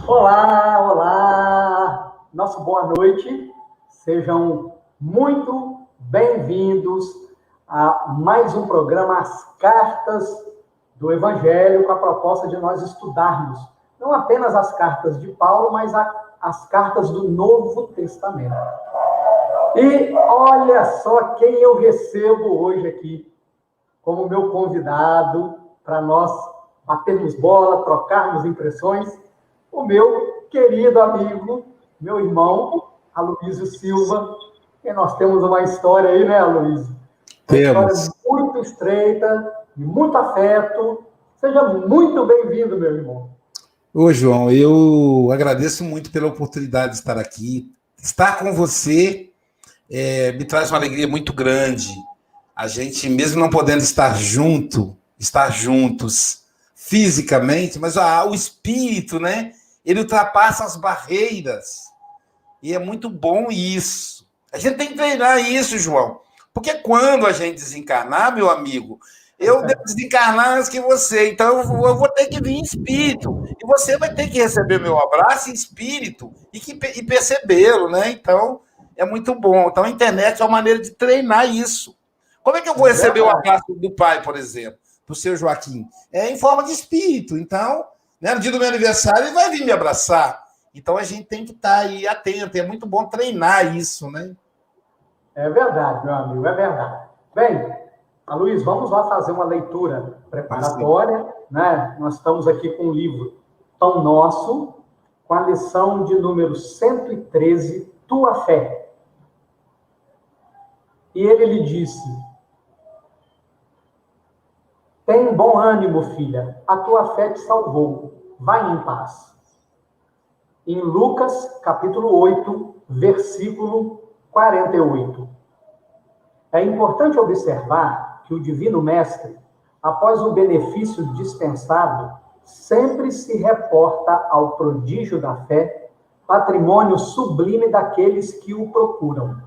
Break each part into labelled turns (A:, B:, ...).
A: Olá, olá! Nossa boa noite. Sejam muito bem-vindos a mais um programa As Cartas do Evangelho, com a proposta de nós estudarmos não apenas as cartas de Paulo, mas as cartas do Novo Testamento. E olha só quem eu recebo hoje aqui como meu convidado para nós batermos bola, trocarmos impressões. O meu querido amigo, meu irmão, Aloysio Silva, e nós temos uma história aí, né, Aloysio? Uma história muito estreita, de muito afeto. Seja muito bem-vindo, meu irmão.
B: Ô, João, eu agradeço muito pela oportunidade de estar aqui. Estar com você me traz uma alegria muito grande. A gente, mesmo não podendo estar juntos fisicamente, mas o espírito, né? Ele ultrapassa as barreiras. E é muito bom isso. A gente tem que treinar isso, João. Porque quando a gente desencarnar, meu amigo, eu devo desencarnar antes que você. Então eu vou ter que vir em espírito. E você vai ter que receber meu abraço em espírito e percebê-lo, né? Então é muito bom. Então a internet é uma maneira de treinar isso. Como é que eu vou receber o abraço do pai, por exemplo, do seu Joaquim? É em forma de espírito. Então, né, no dia do meu aniversário, ele vai vir me abraçar. Então a gente tem que estar aí atento. É muito bom treinar isso, né?
A: É verdade, meu amigo, é verdade. Bem, Aloysio, vamos lá fazer uma leitura preparatória, né? Nós estamos aqui com um livro Pão Nosso, com a lição de número 113, Tua Fé. E ele lhe disse: tem bom ânimo, filha, a tua fé te salvou, vai em paz. Em Lucas, capítulo 8, versículo 48. É importante observar que o Divino Mestre, após o benefício dispensado, sempre se reporta ao prodígio da fé, patrimônio sublime daqueles que o procuram.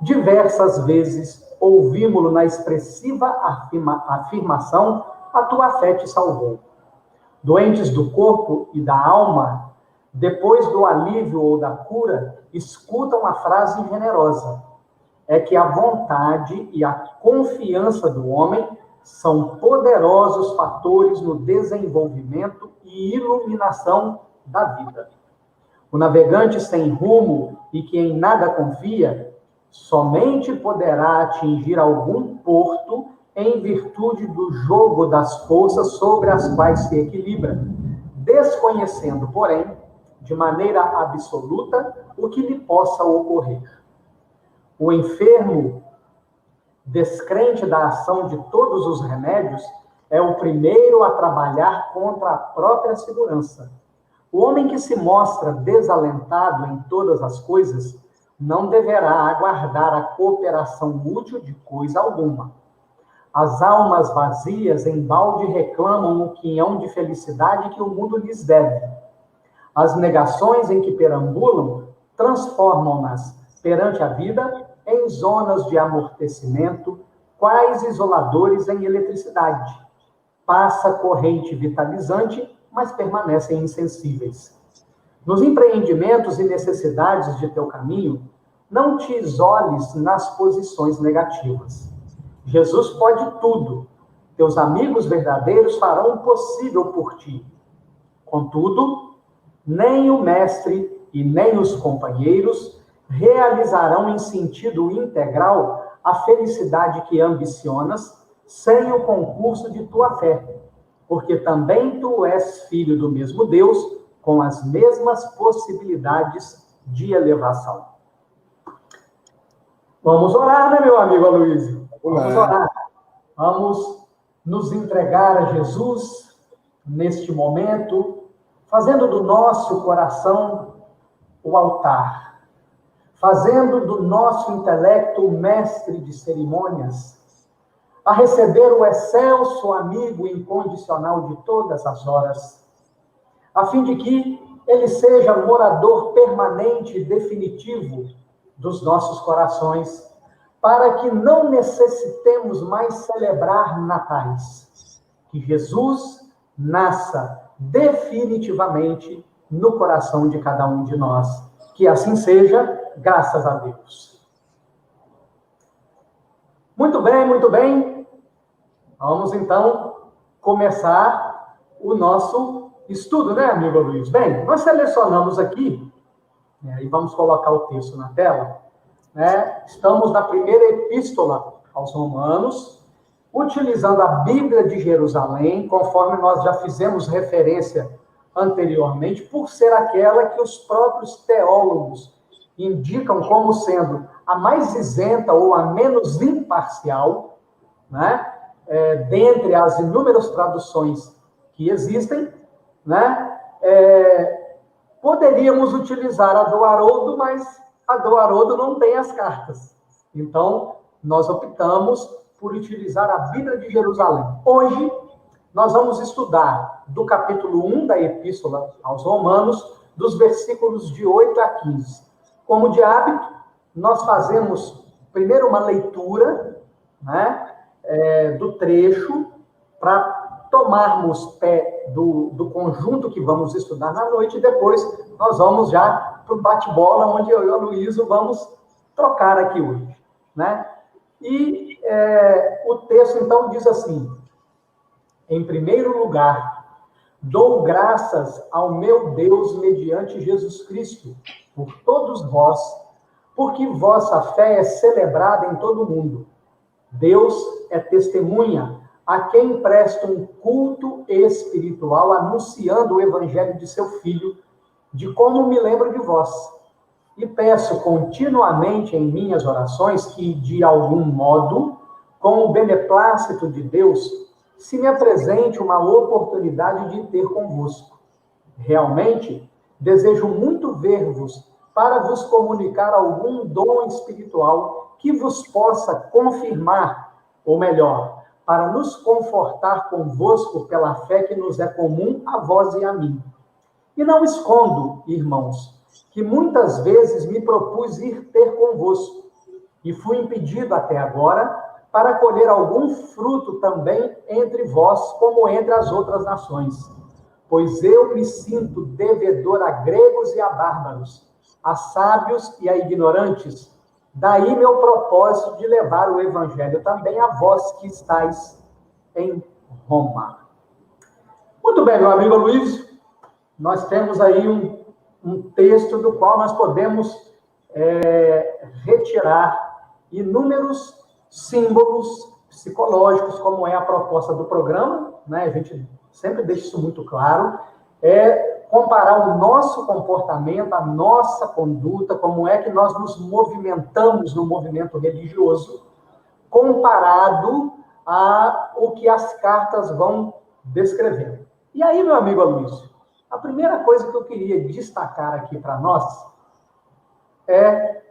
A: Diversas vezes ouvimos-lo na expressiva afirmação: a tua fé te salvou. Doentes do corpo e da alma, depois do alívio ou da cura, escutam a frase generosa: é que a vontade e a confiança do homem são poderosos fatores no desenvolvimento e iluminação da vida. O navegante sem rumo e que em nada confia, somente poderá atingir algum porto em virtude do jogo das forças sobre as quais se equilibra, desconhecendo, porém, de maneira absoluta, o que lhe possa ocorrer. O enfermo, descrente da ação de todos os remédios, é o primeiro a trabalhar contra a própria segurança. O homem que se mostra desalentado em todas as coisas não deverá aguardar a cooperação útil de coisa alguma. As almas vazias embalde reclamam o quinhão de felicidade que o mundo lhes deve. As negações em que perambulam transformam-nas perante a vida em zonas de amortecimento, quais isoladores em eletricidade. Passa corrente vitalizante, mas permanecem insensíveis. Nos empreendimentos e necessidades de teu caminho, não te isoles nas posições negativas. Jesus pode tudo. Teus amigos verdadeiros farão o possível por ti. Contudo, nem o mestre e nem os companheiros realizarão em sentido integral a felicidade que ambicionas sem o concurso de tua fé, porque também tu és filho do mesmo Deus, com as mesmas possibilidades de elevação. Vamos orar, né, meu amigo Aloysio? Vamos orar. Vamos nos entregar a Jesus neste momento, fazendo do nosso coração o altar, fazendo do nosso intelecto o mestre de cerimônias, a receber o excelso amigo incondicional de todas as horas, a fim de que ele seja morador permanente e definitivo dos nossos corações, para que não necessitemos mais celebrar natais. Que Jesus nasça definitivamente no coração de cada um de nós. Que assim seja, graças a Deus. Muito bem, muito bem. Vamos, então, começar o nosso estudo, né, amigo Luiz? Bem, nós selecionamos aqui, e vamos colocar o texto na tela, né? Estamos na primeira epístola aos Romanos, utilizando a Bíblia de Jerusalém, conforme nós já fizemos referência anteriormente, por ser aquela que os próprios teólogos indicam como sendo a mais isenta ou a menos imparcial, né? Dentre as inúmeras traduções que existem, né? Poderíamos utilizar a do Haroldo, mas a do Haroldo não tem as cartas. Então, nós optamos por utilizar a Bíblia de Jerusalém. Hoje, nós vamos estudar do capítulo 1 da Epístola aos Romanos, dos versículos de 8 a 15. Como de hábito, nós fazemos primeiro uma leitura, né, do trecho, para tomarmos pé do conjunto que vamos estudar na noite, e depois nós vamos já para o bate-bola, onde eu e o Aloysio vamos trocar aqui hoje, né? E o texto, então, diz assim: em primeiro lugar, dou graças ao meu Deus mediante Jesus Cristo, por todos vós, porque vossa fé é celebrada em todo o mundo. Deus é testemunha, a quem presto um culto espiritual, anunciando o evangelho de seu Filho, de como me lembro de vós. E peço continuamente em minhas orações que, de algum modo, com o beneplácito de Deus, se me apresente uma oportunidade de ter convosco. Realmente, desejo muito ver-vos para vos comunicar algum dom espiritual que vos possa confirmar, ou melhor, para nos confortar convosco pela fé que nos é comum a vós e a mim. E não escondo, irmãos, que muitas vezes me propus ir ter convosco, e fui impedido até agora para colher algum fruto também entre vós, como entre as outras nações. Pois eu me sinto devedor a gregos e a bárbaros, a sábios e a ignorantes. Daí meu propósito de levar o evangelho também a vós que estáis em Roma. Muito bem, meu amigo Luiz, nós temos aí um texto do qual nós podemos retirar inúmeros símbolos psicológicos, como é a proposta do programa, né? A gente sempre deixa isso muito claro, comparar o nosso comportamento, a nossa conduta, como é que nós nos movimentamos no movimento religioso, comparado ao que as cartas vão descrevendo. E aí, meu amigo Aloysio, a primeira coisa que eu queria destacar aqui para nós é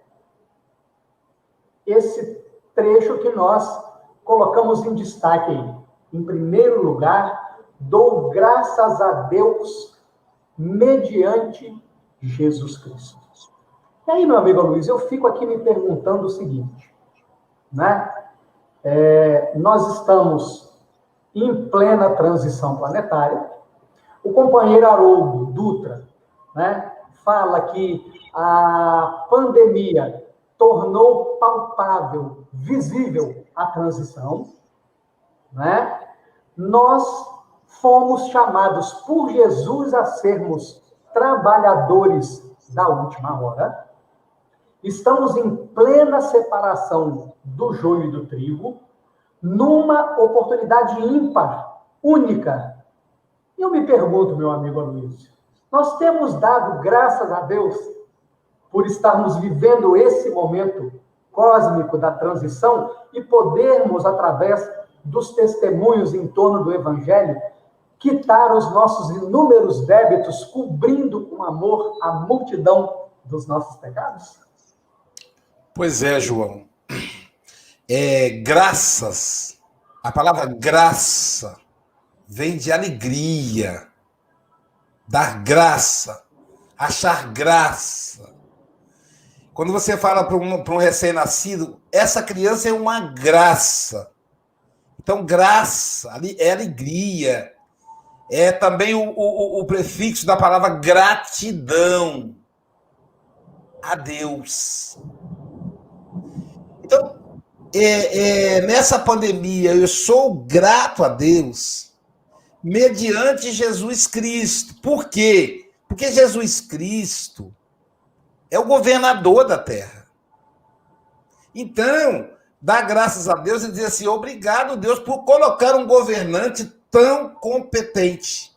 A: esse trecho que nós colocamos em destaque aí. Em primeiro lugar, dou graças a Deus mediante Jesus Cristo. E aí, meu amigo Luiz, eu fico aqui me perguntando o seguinte, né? Nós estamos em plena transição planetária. O companheiro Haroldo Dutra, né, fala que a pandemia tornou palpável, visível a transição, né? Nós fomos chamados por Jesus a sermos trabalhadores da última hora. Estamos em plena separação do joio e do trigo, numa oportunidade ímpar, única. E eu me pergunto, meu amigo Aloysio, nós temos dado graças a Deus por estarmos vivendo esse momento cósmico da transição e podermos, através dos testemunhos em torno do Evangelho, quitar os nossos inúmeros débitos, cobrindo com amor a multidão dos nossos pecados?
B: Pois é, João. Graças, a palavra graça vem de alegria, dar graça, achar graça. Quando você fala para um recém-nascido, essa criança é uma graça. Então, graça é alegria, é também o prefixo da palavra gratidão a Deus. Então, nessa pandemia, eu sou grato a Deus mediante Jesus Cristo. Por quê? Porque Jesus Cristo é o governador da terra. Então, dá graças a Deus e diz assim, obrigado, Deus, por colocar um governante tão competente,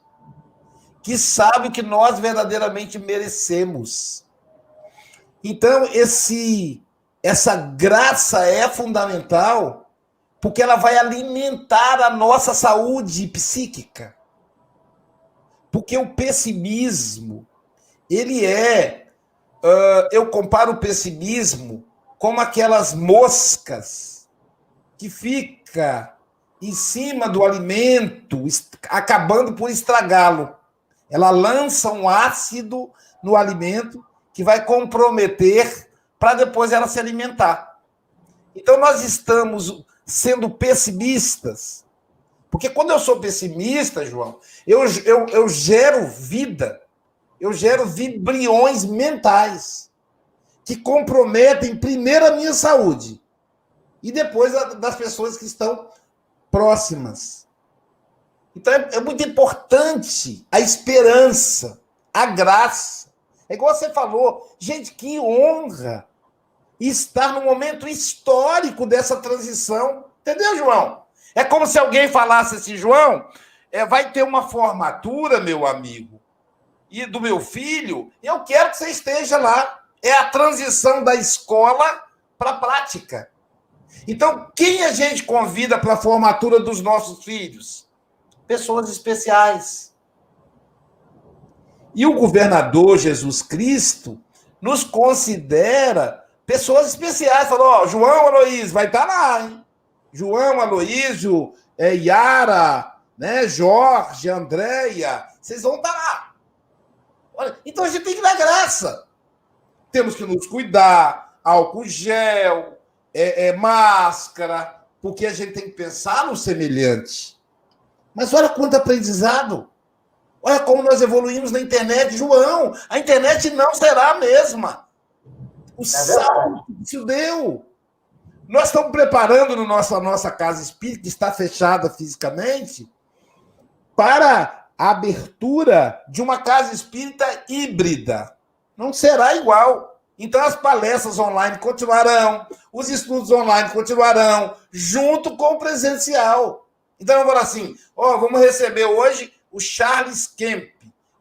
B: que sabe o que nós verdadeiramente merecemos. Então, essa graça é fundamental, porque ela vai alimentar a nossa saúde psíquica. Porque o pessimismo, ele eu comparo o pessimismo como aquelas moscas que fica em cima do alimento, acabando por estragá-lo. Ela lança um ácido no alimento que vai comprometer para depois ela se alimentar. Então, nós estamos sendo pessimistas, porque quando eu sou pessimista, João, eu gero vida, eu gero vibriões mentais que comprometem primeiro a minha saúde e depois a das pessoas que estão próximas. Então, é muito importante a esperança, a graça. É igual você falou, gente, que honra estar no momento histórico dessa transição. Entendeu, João? É como se alguém falasse assim, João, vai ter uma formatura, meu amigo, e do meu filho, eu quero que você esteja lá. É a transição da escola para a prática. Então, quem a gente convida para a formatura dos nossos filhos? Pessoas especiais. E o governador Jesus Cristo nos considera pessoas especiais. Falou, João Aloísio vai estar lá, hein? João Aloísio, Yara, né, Jorge, Andréia, vocês vão estar lá. Olha, então a gente tem que dar graça. Temos que nos cuidar, álcool gel, máscara, porque a gente tem que pensar no semelhante. Mas olha quanto aprendizado. Olha como nós evoluímos na internet. João, a internet não será a mesma. O salto que se deu. Nós estamos preparando nossa casa espírita, que está fechada fisicamente, para a abertura de uma casa espírita híbrida. Não será igual. Então, as palestras online continuarão, os estudos online continuarão, junto com o presencial. Então, eu vou falar assim, vamos receber hoje o Charles Kemp,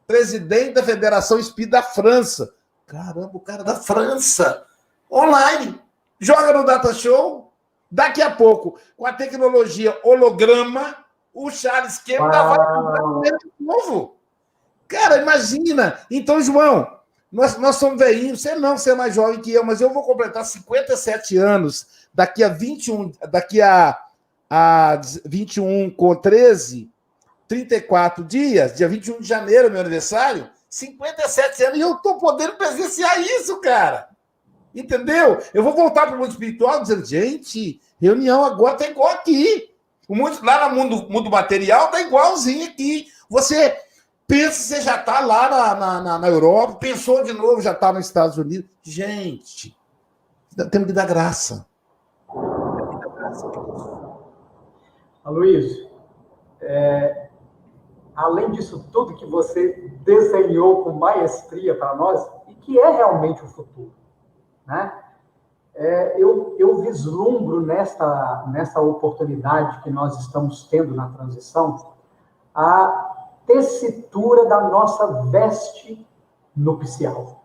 B: presidente da Federação Espírita da França. Caramba, o cara da França, online. Joga no Data Show, daqui a pouco, com a tecnologia holograma, o Charles Kemp vai de novo. Cara, imagina. Então, João, nós somos velhinhos, você é mais jovem que eu, mas eu vou completar 57 anos daqui a 21 com 13, 34 dias, dia 21 de janeiro, meu aniversário, 57 anos, e eu estou podendo presenciar isso, cara. Entendeu? Eu vou voltar para o mundo espiritual dizendo, gente, reunião agora está igual aqui. Lá no mundo material está igualzinho aqui. Você pensa que você já está lá na Europa, pensou de novo, já está nos Estados Unidos. Gente, temos que dar graça.
A: Aloísio, além disso tudo que você desenhou com maestria para nós, e que é realmente o futuro, né? Eu vislumbro nessa oportunidade que nós estamos tendo na transição a tessitura da nossa veste nupcial,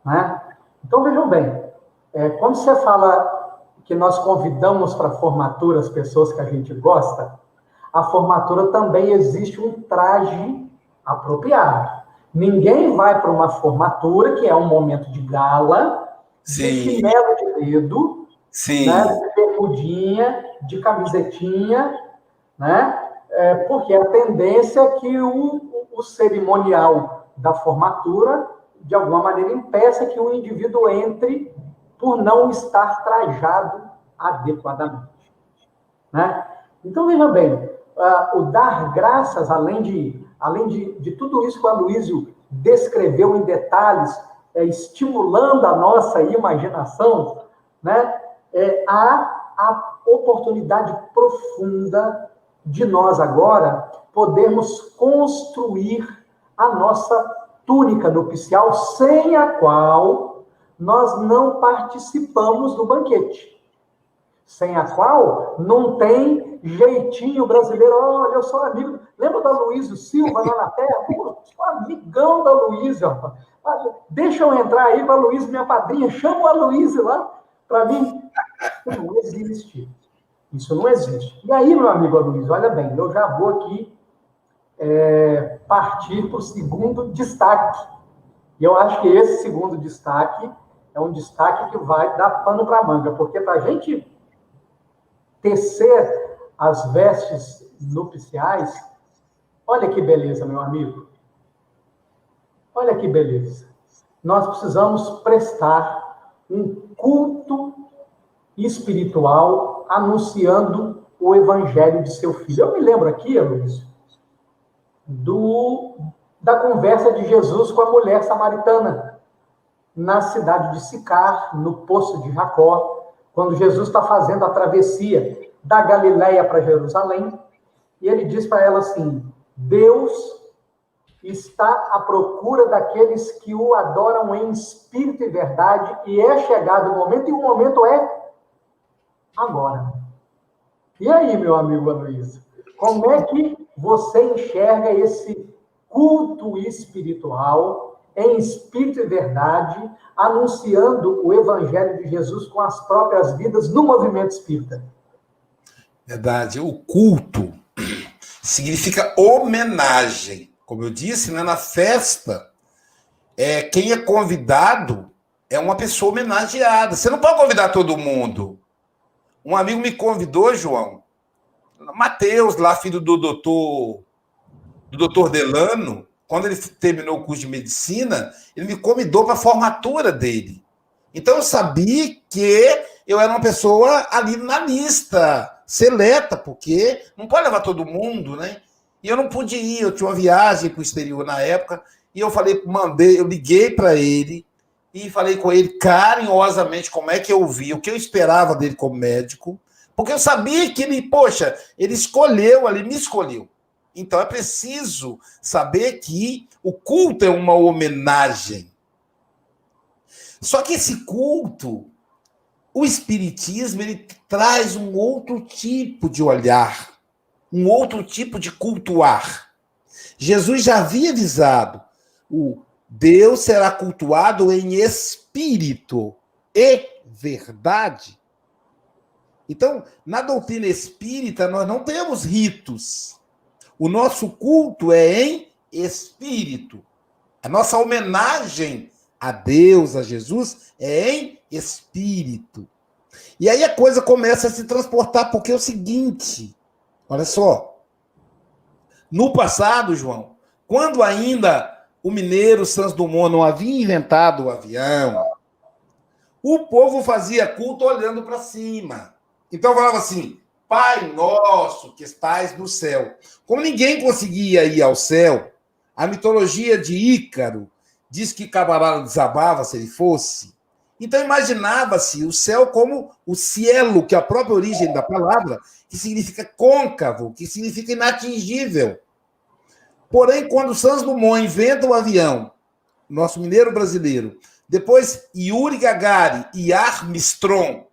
A: né? Então, vejam bem, quando você fala que nós convidamos para a formatura as pessoas que a gente gosta, a formatura também existe um traje apropriado. Ninguém vai para uma formatura, que é um momento de gala,
B: Sim.
A: De chinelo de dedo,
B: Sim.
A: Né, de bermudinha, de camisetinha, né? Porque a tendência é que o cerimonial da formatura, de alguma maneira, impeça que o indivíduo entre por não estar trajado adequadamente, né? Então, veja bem, o dar graças, além de tudo isso que o Aloysio descreveu em detalhes, estimulando a nossa imaginação, né? Há a oportunidade profunda de nós agora podermos construir a nossa túnica nupcial, sem a qual nós não participamos do banquete. Sem a qual não tem jeitinho brasileiro. Olha, eu sou amigo. Lembra do Aloysio Silva lá na Terra? Pô, sou amigão do Aloysio. Deixa eu entrar aí com o Aloysio, minha padrinha. Chama o Aloysio lá para mim. Isso não existe. Isso não existe. E aí, meu amigo Aloysio, olha bem, eu já vou aqui partir para o segundo destaque. E eu acho que esse segundo destaque é um destaque que vai dar pano para manga, porque para a gente tecer as vestes nupciais, olha que beleza, meu amigo. Olha que beleza. Nós precisamos prestar um culto espiritual anunciando o evangelho de seu filho. Eu me lembro aqui, Luiz, da conversa de Jesus com a mulher samaritana na cidade de Sicar, no poço de Jacó, quando Jesus está fazendo a travessia da Galileia para Jerusalém, e ele diz para ela assim: Deus está à procura daqueles que o adoram em espírito e verdade, e é chegado o momento, e o momento é agora. E aí, meu amigo Aloysio, como é que você enxerga esse culto espiritual, em espírito e verdade, anunciando o evangelho de Jesus com as próprias vidas no movimento espírita?
B: Verdade. O culto significa homenagem. Como eu disse, né, na festa, quem é convidado é uma pessoa homenageada. Você não pode convidar todo mundo. Um amigo me convidou, João, Mateus, lá, filho do doutor Delano, quando ele terminou o curso de medicina, ele me convidou para a formatura dele. Então eu sabia que eu era uma pessoa ali na lista, seleta, porque não pode levar todo mundo, né? E eu não pude ir, eu tinha uma viagem para o exterior na época, e eu eu liguei para ele e falei com ele carinhosamente como é que eu vi, o que eu esperava dele como médico, porque eu sabia que ele escolheu ali, me escolheu. Então é preciso saber que o culto é uma homenagem. Só que esse culto, o espiritismo, ele traz um outro tipo de olhar, um outro tipo de cultuar. Jesus já havia avisado, o Deus será cultuado em espírito e verdade. Então, na doutrina espírita, nós não temos ritos. O nosso culto é em espírito. A nossa homenagem a Deus, a Jesus, é em espírito. E aí a coisa começa a se transportar, porque é o seguinte, olha só, no passado, João, quando ainda o mineiro Santos Dumont não havia inventado o avião, o povo fazia culto olhando para cima. Então falava assim, Pai nosso que estás no céu. Como ninguém conseguia ir ao céu, a mitologia de Ícaro diz que Camarada desabava se ele fosse. Então imaginava-se o céu como o cielo, que é a própria origem da palavra, que significa côncavo, que significa inatingível. Porém, quando Santos Dumont inventa o avião, nosso mineiro brasileiro, depois Yuri Gagarin e Armstrong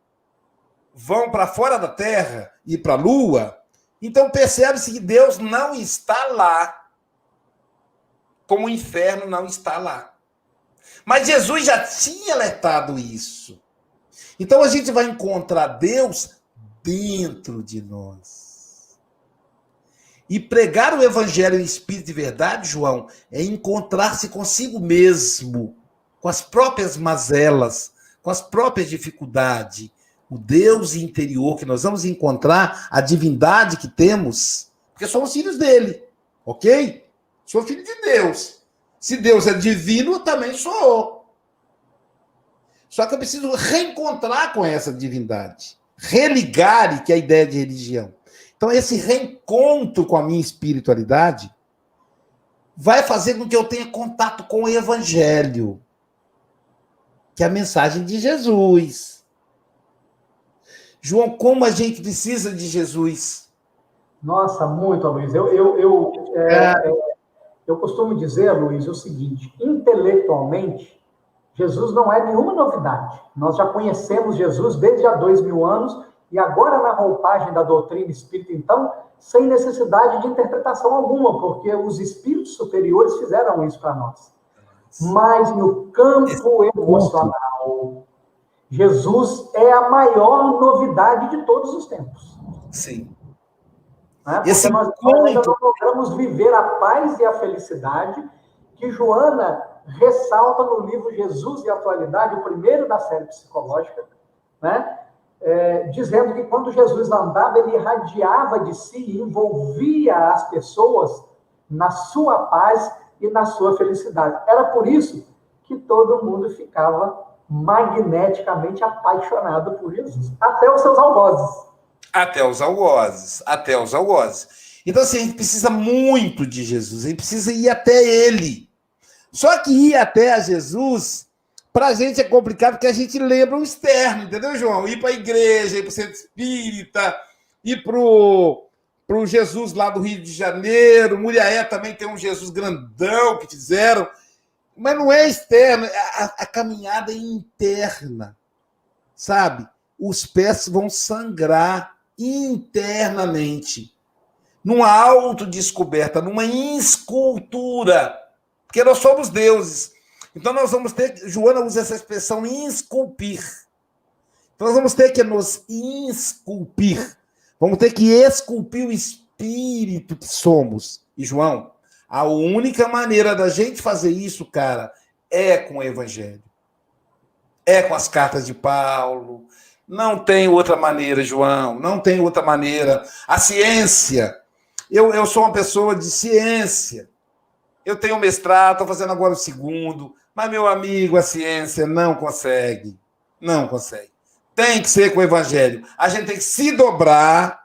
B: vão para fora da Terra e para a Lua, então percebe-se que Deus não está lá, como o inferno não está lá. Mas Jesus já tinha alertado isso. Então a gente vai encontrar Deus dentro de nós. E pregar o evangelho em espírito e verdade, João, é encontrar-se consigo mesmo, com as próprias mazelas, com as próprias dificuldades. O Deus interior que nós vamos encontrar, a divindade que temos, porque somos filhos dele, ok? Sou filho de Deus. Se Deus é divino, eu também sou. Só que eu preciso reencontrar com essa divindade. Religar, que é a ideia de religião. Então, esse reencontro com a minha espiritualidade vai fazer com que eu tenha contato com o Evangelho, que é a mensagem de Jesus. João, como a gente precisa de Jesus?
A: Nossa, muito, Luiz. Eu costumo dizer, Luiz, o seguinte: intelectualmente, Jesus não é nenhuma novidade. Nós já conhecemos Jesus desde há 2000 anos e agora na roupagem da doutrina espírita, então, sem necessidade de interpretação alguma, porque os espíritos superiores fizeram isso para nós. Mas no campo emocional, Jesus é a maior novidade de todos os tempos.
B: Sim.
A: Né? Porque nós ainda não logramos viver a paz e a felicidade que Joana ressalta no livro Jesus e Atualidade, o primeiro da série psicológica, né? Dizendo que quando Jesus andava, ele irradiava de si e envolvia as pessoas na sua paz e na sua felicidade. Era por isso que todo mundo ficava magneticamente apaixonado por Jesus, até os seus algozes.
B: Até os algozes. Então, assim, a gente precisa muito de Jesus, a gente precisa ir até ele. Só que ir até a Jesus, para a gente é complicado, porque a gente lembra o externo, entendeu, João? Ir para a igreja, ir para o centro espírita, ir para o Jesus lá do Rio de Janeiro, Muriaé também tem um Jesus grandão que fizeram, mas não é externo, a caminhada é interna, sabe? Os pés vão sangrar internamente, numa autodescoberta, numa escultura, porque nós somos deuses. Então nós vamos ter, Joana usa essa expressão, esculpir. Então nós vamos ter que nos esculpir, vamos ter que esculpir o espírito que somos. E João, a única maneira da gente fazer isso, cara, é com o Evangelho. É com as cartas de Paulo. Não tem outra maneira, João, não tem outra maneira. A ciência, eu sou uma pessoa de ciência. Eu tenho um mestrado, estou fazendo agora o segundo, mas, meu amigo, a ciência não consegue. Não consegue. Tem que ser com o Evangelho. A gente tem que se dobrar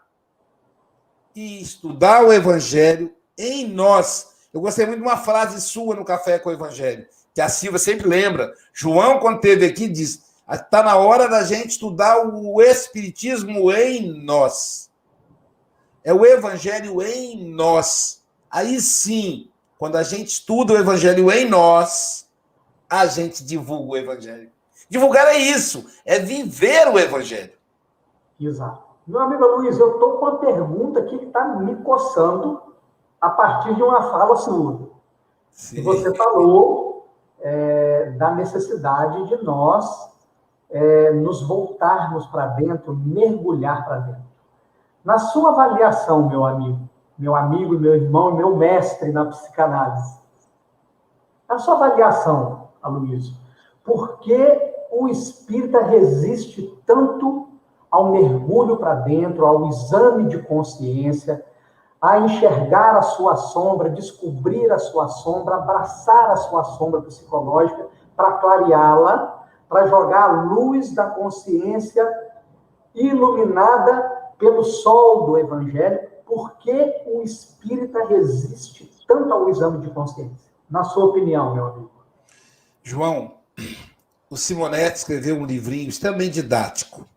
B: e estudar o Evangelho em nós. Eu gostei muito de uma frase sua no Café com o Evangelho, que a Silvia sempre lembra. João, quando esteve aqui, diz: está na hora da gente estudar o Espiritismo em nós. É o Evangelho em nós. Aí sim, quando a gente estuda o Evangelho em nós, a gente divulga o Evangelho. Divulgar é isso, é viver o Evangelho.
A: Exato. Meu amigo Luiz, eu estou com uma pergunta aqui que está me coçando a partir de uma fala sua. Sim. Você falou da necessidade de nós nos voltarmos para dentro, mergulhar para dentro. Na sua avaliação, meu amigo, meu irmão e meu mestre na psicanálise, na sua avaliação, Aloysio, por que o espírita resiste tanto ao mergulho para dentro, ao exame de consciência, a enxergar a sua sombra, descobrir a sua sombra, abraçar a sua sombra psicológica para clareá-la, para jogar a luz da consciência iluminada pelo sol do Evangelho? Por que o espírita resiste tanto ao exame de consciência? Na sua opinião, meu amigo.
B: João, o Simonetti escreveu um livrinho extremamente didático,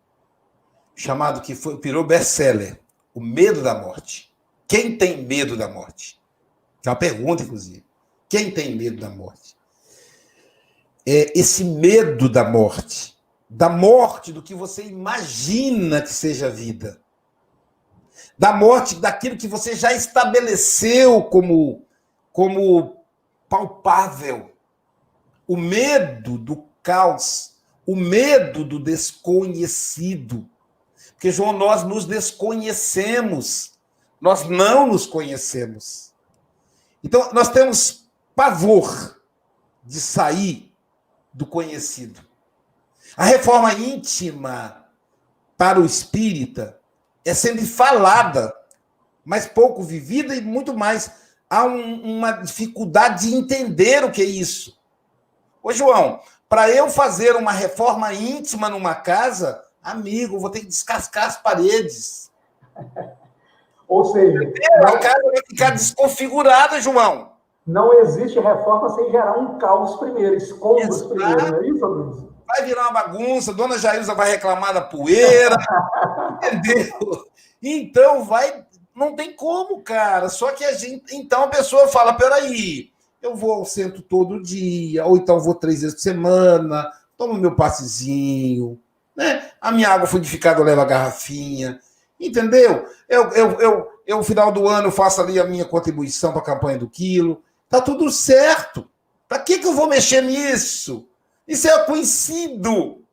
B: chamado, que virou best-seller, O Medo da Morte. Quem tem medo da morte? É uma pergunta, inclusive. Quem tem medo da morte? Esse medo da morte do que você imagina que seja a vida, da morte daquilo que você já estabeleceu como palpável, o medo do caos, o medo do desconhecido. Porque, João, nós nos desconhecemos, nós não nos conhecemos. Então, nós temos pavor de sair do conhecido. A reforma íntima para o espírita é sempre falada, mas pouco vivida, e muito mais há uma dificuldade de entender o que é isso. Ô, João, para eu fazer uma reforma íntima numa casa, amigo, vou ter que descascar as paredes.
A: Ou seja,
B: A casa vai ficar desconfigurada, João.
A: Não existe reforma sem gerar um caos primeiro, escombros primeiro, não é isso, Luiz?
B: Vai virar uma bagunça, dona Jailza vai reclamar da poeira, entendeu? Então não tem como, cara. Só que então a pessoa fala, peraí, eu vou ao centro todo dia, ou então vou 3 vezes por semana, tomo meu passezinho, né? A minha água fluidificada eu levo a garrafinha, entendeu? Eu no final do ano, eu faço ali a minha contribuição para a campanha do quilo. Tá tudo certo. Para que eu vou mexer nisso? Isso é conhecido.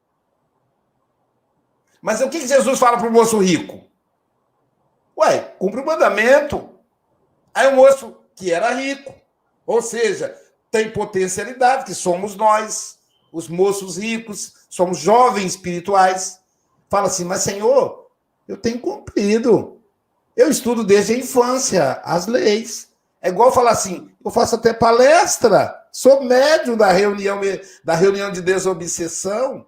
B: Mas o que Jesus fala para o moço rico? Ué, cumpre o mandamento. Aí o moço, que era rico, ou seja, tem potencialidade, que somos nós, os moços ricos, somos jovens espirituais, fala assim, mas Senhor, eu tenho cumprido. Eu estudo desde a infância as leis. É igual falar assim, eu faço até palestra, sou médium da reunião de desobsessão.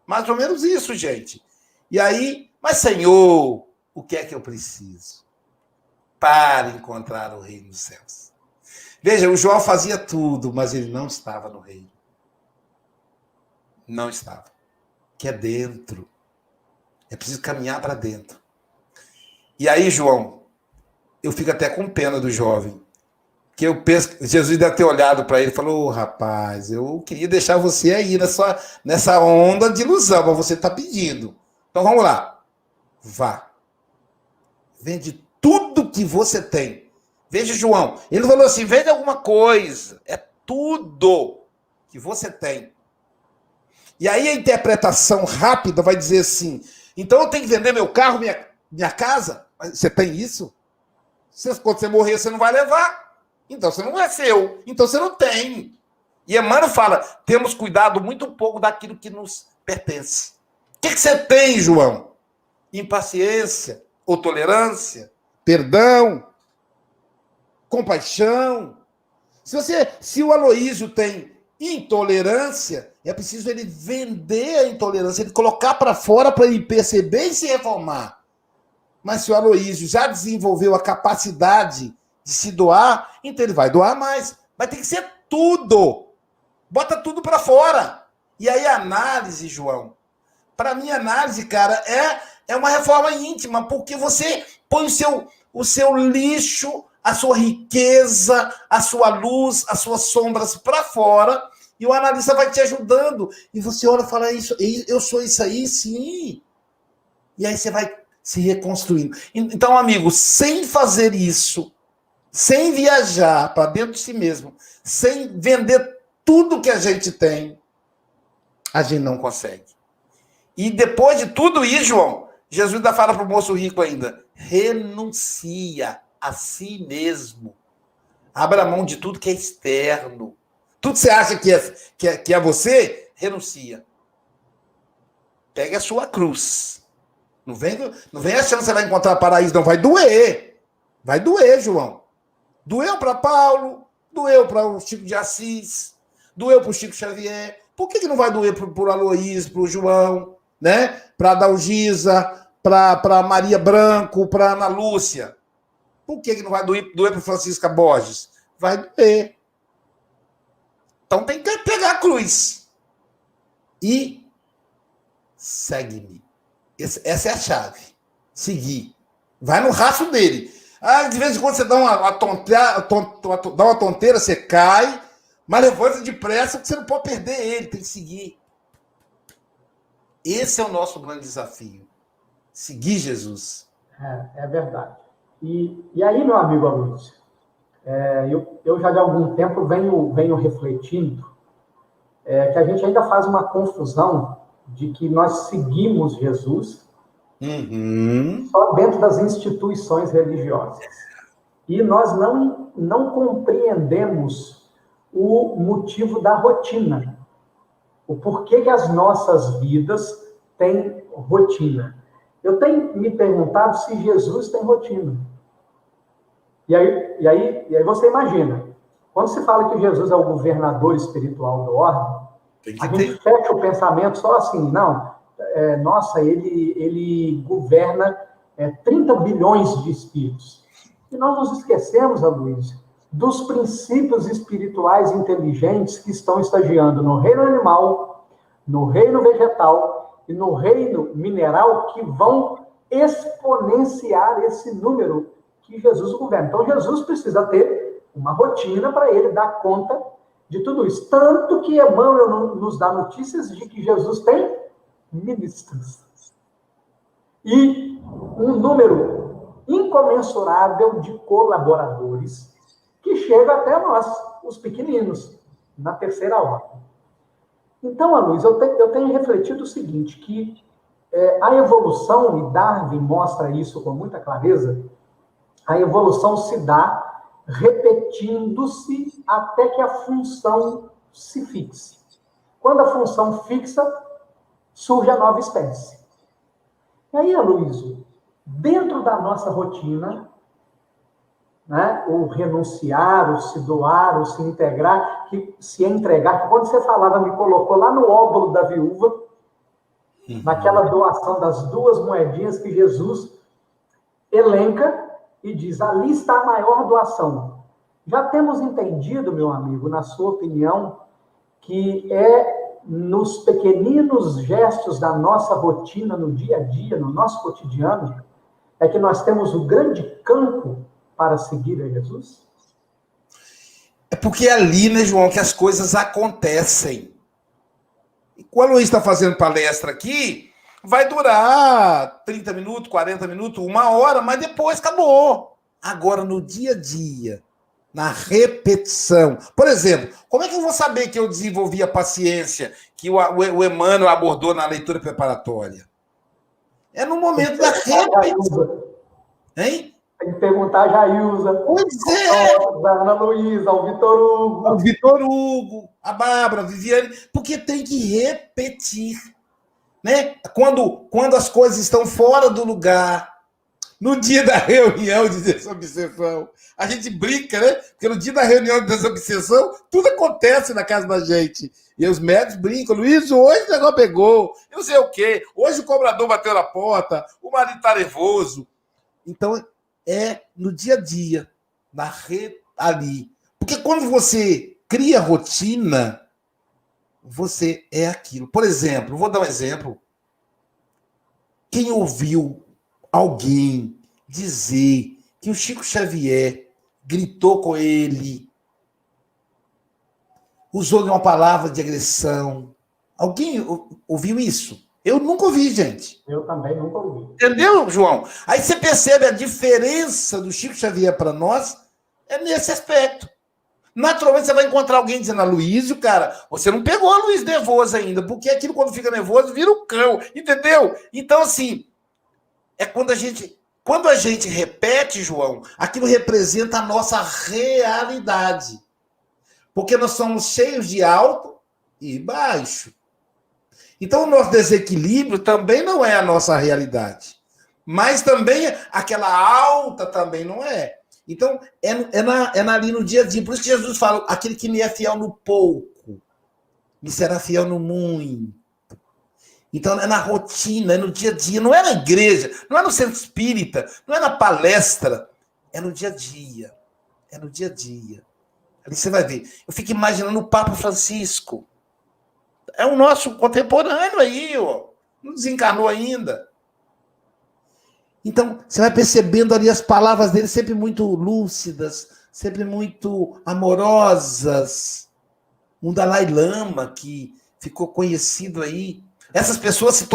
B: Mais ou menos isso, gente. E aí, mas Senhor, o que é que eu preciso para encontrar o reino dos céus? Veja, o João fazia tudo, mas ele não estava no reino. Não estava. Que é dentro. É preciso caminhar para dentro. E aí, João, eu fico até com pena do jovem. Que eu penso, Jesus deve ter olhado para ele e falou, rapaz, eu queria deixar você aí nessa onda de ilusão, mas você está pedindo. Então vamos lá. Vá. Vende tudo que você tem. Veja, João, ele falou assim, vende alguma coisa. É tudo que você tem. E aí a interpretação rápida vai dizer assim, então eu tenho que vender meu carro, minha casa? Você tem isso? Quando você morrer, você não vai levar. Então você não é seu. Então você não tem. E Emmanuel fala, temos cuidado muito pouco daquilo que nos pertence. O que você tem, João? Impaciência, ou tolerância, perdão, compaixão. Se o Aloísio tem intolerância, é preciso ele vender a intolerância, ele colocar para fora para ele perceber e se reformar. Mas se o Aloísio já desenvolveu a capacidade de se doar, então ele vai doar mais. Vai ter que ser tudo. Bota tudo para fora. E aí a análise, João, para mim a análise, cara, é uma reforma íntima, porque você põe o seu lixo, a sua riqueza, a sua luz, as suas sombras para fora, e o analista vai te ajudando. E você olha e fala, isso, eu sou isso aí, sim. E aí você vai se reconstruindo. Então, amigo, sem fazer isso, sem viajar para dentro de si mesmo, sem vender tudo que a gente tem, a gente não consegue. E depois de tudo isso, João, Jesus ainda fala para o moço rico ainda, renuncia a si mesmo. Abra mão de tudo que é externo. Tudo que você acha que é você, renuncia. Pegue a sua cruz. Não vem achando que você vai encontrar paraíso, não. Vai doer. Vai doer, João. Doeu para Paulo, doeu para o Chico de Assis, doeu para o Chico Xavier. Por que não vai doer para o Aloísio, para o João, né? Para a Dalgisa, para Maria Branco, para Ana Lúcia? Por que não vai doer para Francisca Borges? Vai doer. Então tem que pegar a cruz. E segue-me. Essa é a chave. Seguir. Vai no rastro dele. De vez em quando você dá uma tonteira, você cai, mas levanta depressa, porque você não pode perder ele, tem que seguir. Esse é o nosso grande desafio. Seguir Jesus.
A: É verdade. E aí, meu amigo Aloísio, eu já de algum tempo venho refletindo que a gente ainda faz uma confusão de que nós seguimos Jesus só dentro das instituições religiosas. E nós não compreendemos o motivo da rotina. O porquê que as nossas vidas têm rotina. Eu tenho me perguntado se Jesus tem rotina. E aí você imagina, quando se fala que Jesus é o governador espiritual da ordem, a gente fecha o pensamento só assim, não, nossa, ele governa 30 bilhões de espíritos. E nós nos esquecemos, Aloysio, dos princípios espirituais inteligentes que estão estagiando no reino animal, no reino vegetal e no reino mineral, que vão exponenciar esse número que Jesus governa. Então, Jesus precisa ter uma rotina para ele dar conta de tudo isso. Tanto que Emmanuel nos dá notícias de que Jesus tem ministros. E um número incomensurável de colaboradores que chega até nós, os pequeninos, na terceira ordem. Então, Aloysio, eu tenho refletido o seguinte, que a evolução, e Darwin mostra isso com muita clareza, a evolução se dá repetindo-se até que a função se fixe. Quando a função fixa, surge a nova espécie. E aí, Aloysio, dentro da nossa rotina, né, o renunciar, o se doar, o se integrar, se entregar, que quando você falava, me colocou lá no óbolo da viúva, naquela doação das 2 moedinhas que Jesus elenca e diz, ali está a maior doação. Já temos entendido, meu amigo, na sua opinião, que é nos pequeninos gestos da nossa rotina, no dia a dia, no nosso cotidiano, é que nós temos o grande campo para seguir a Jesus?
B: É porque é ali, né, João, que as coisas acontecem. E quando o Luiz está fazendo palestra aqui, vai durar 30 minutos, 40 minutos, 1 hora, mas depois acabou. Agora, no dia a dia, na repetição. Por exemplo, como é que eu vou saber que eu desenvolvi a paciência que o Emmanuel abordou na leitura preparatória? É no momento da repetição. Hein?
A: Tem que perguntar a Jailza.
B: Pois é.
A: A Ana Luísa, ao Vitor Hugo.
B: O Vitor Hugo, a Bárbara, a Viviane, porque tem que repetir. Né? Quando as coisas estão fora do lugar, no dia da reunião de desobsessão, a gente brinca, né? Porque no dia da reunião de desobsessão, tudo acontece na casa da gente. E os médicos brincam, Luiz, hoje o negócio pegou, eu não sei o quê, hoje o cobrador bateu na porta, o marido está nervoso. Então, é no dia a dia, ali. Porque quando você cria rotina, você é aquilo. Por exemplo, vou dar um exemplo. Quem ouviu alguém dizer que o Chico Xavier gritou com ele, usou uma palavra de agressão? Alguém ouviu isso? Eu nunca ouvi, gente.
A: Eu também nunca ouvi.
B: Entendeu, João? Aí você percebe a diferença do Chico Xavier para nós é nesse aspecto. Naturalmente, você vai encontrar alguém dizendo, Aloysio, cara, você não pegou a Luiz nervoso ainda, porque aquilo, quando fica nervoso, vira um cão, entendeu? Então, assim, é quando a gente repete, João, aquilo representa a nossa realidade. Porque nós somos cheios de alto e baixo. Então, o nosso desequilíbrio também não é a nossa realidade. Mas também, aquela alta também não é. Então, ali no dia a dia. Por isso que Jesus fala, aquele que me é fiel no pouco, me será fiel no muito. Então, é na rotina, é no dia a dia. Não é na igreja, não é no centro espírita, não é na palestra. É no dia a dia. É no dia a dia. Ali você vai ver. Eu fico imaginando o Papa Francisco. É o nosso contemporâneo aí, ó. Não desencarnou ainda. Então, você vai percebendo ali as palavras dele sempre muito lúcidas, sempre muito amorosas. Um Dalai Lama, que ficou conhecido aí. Essas pessoas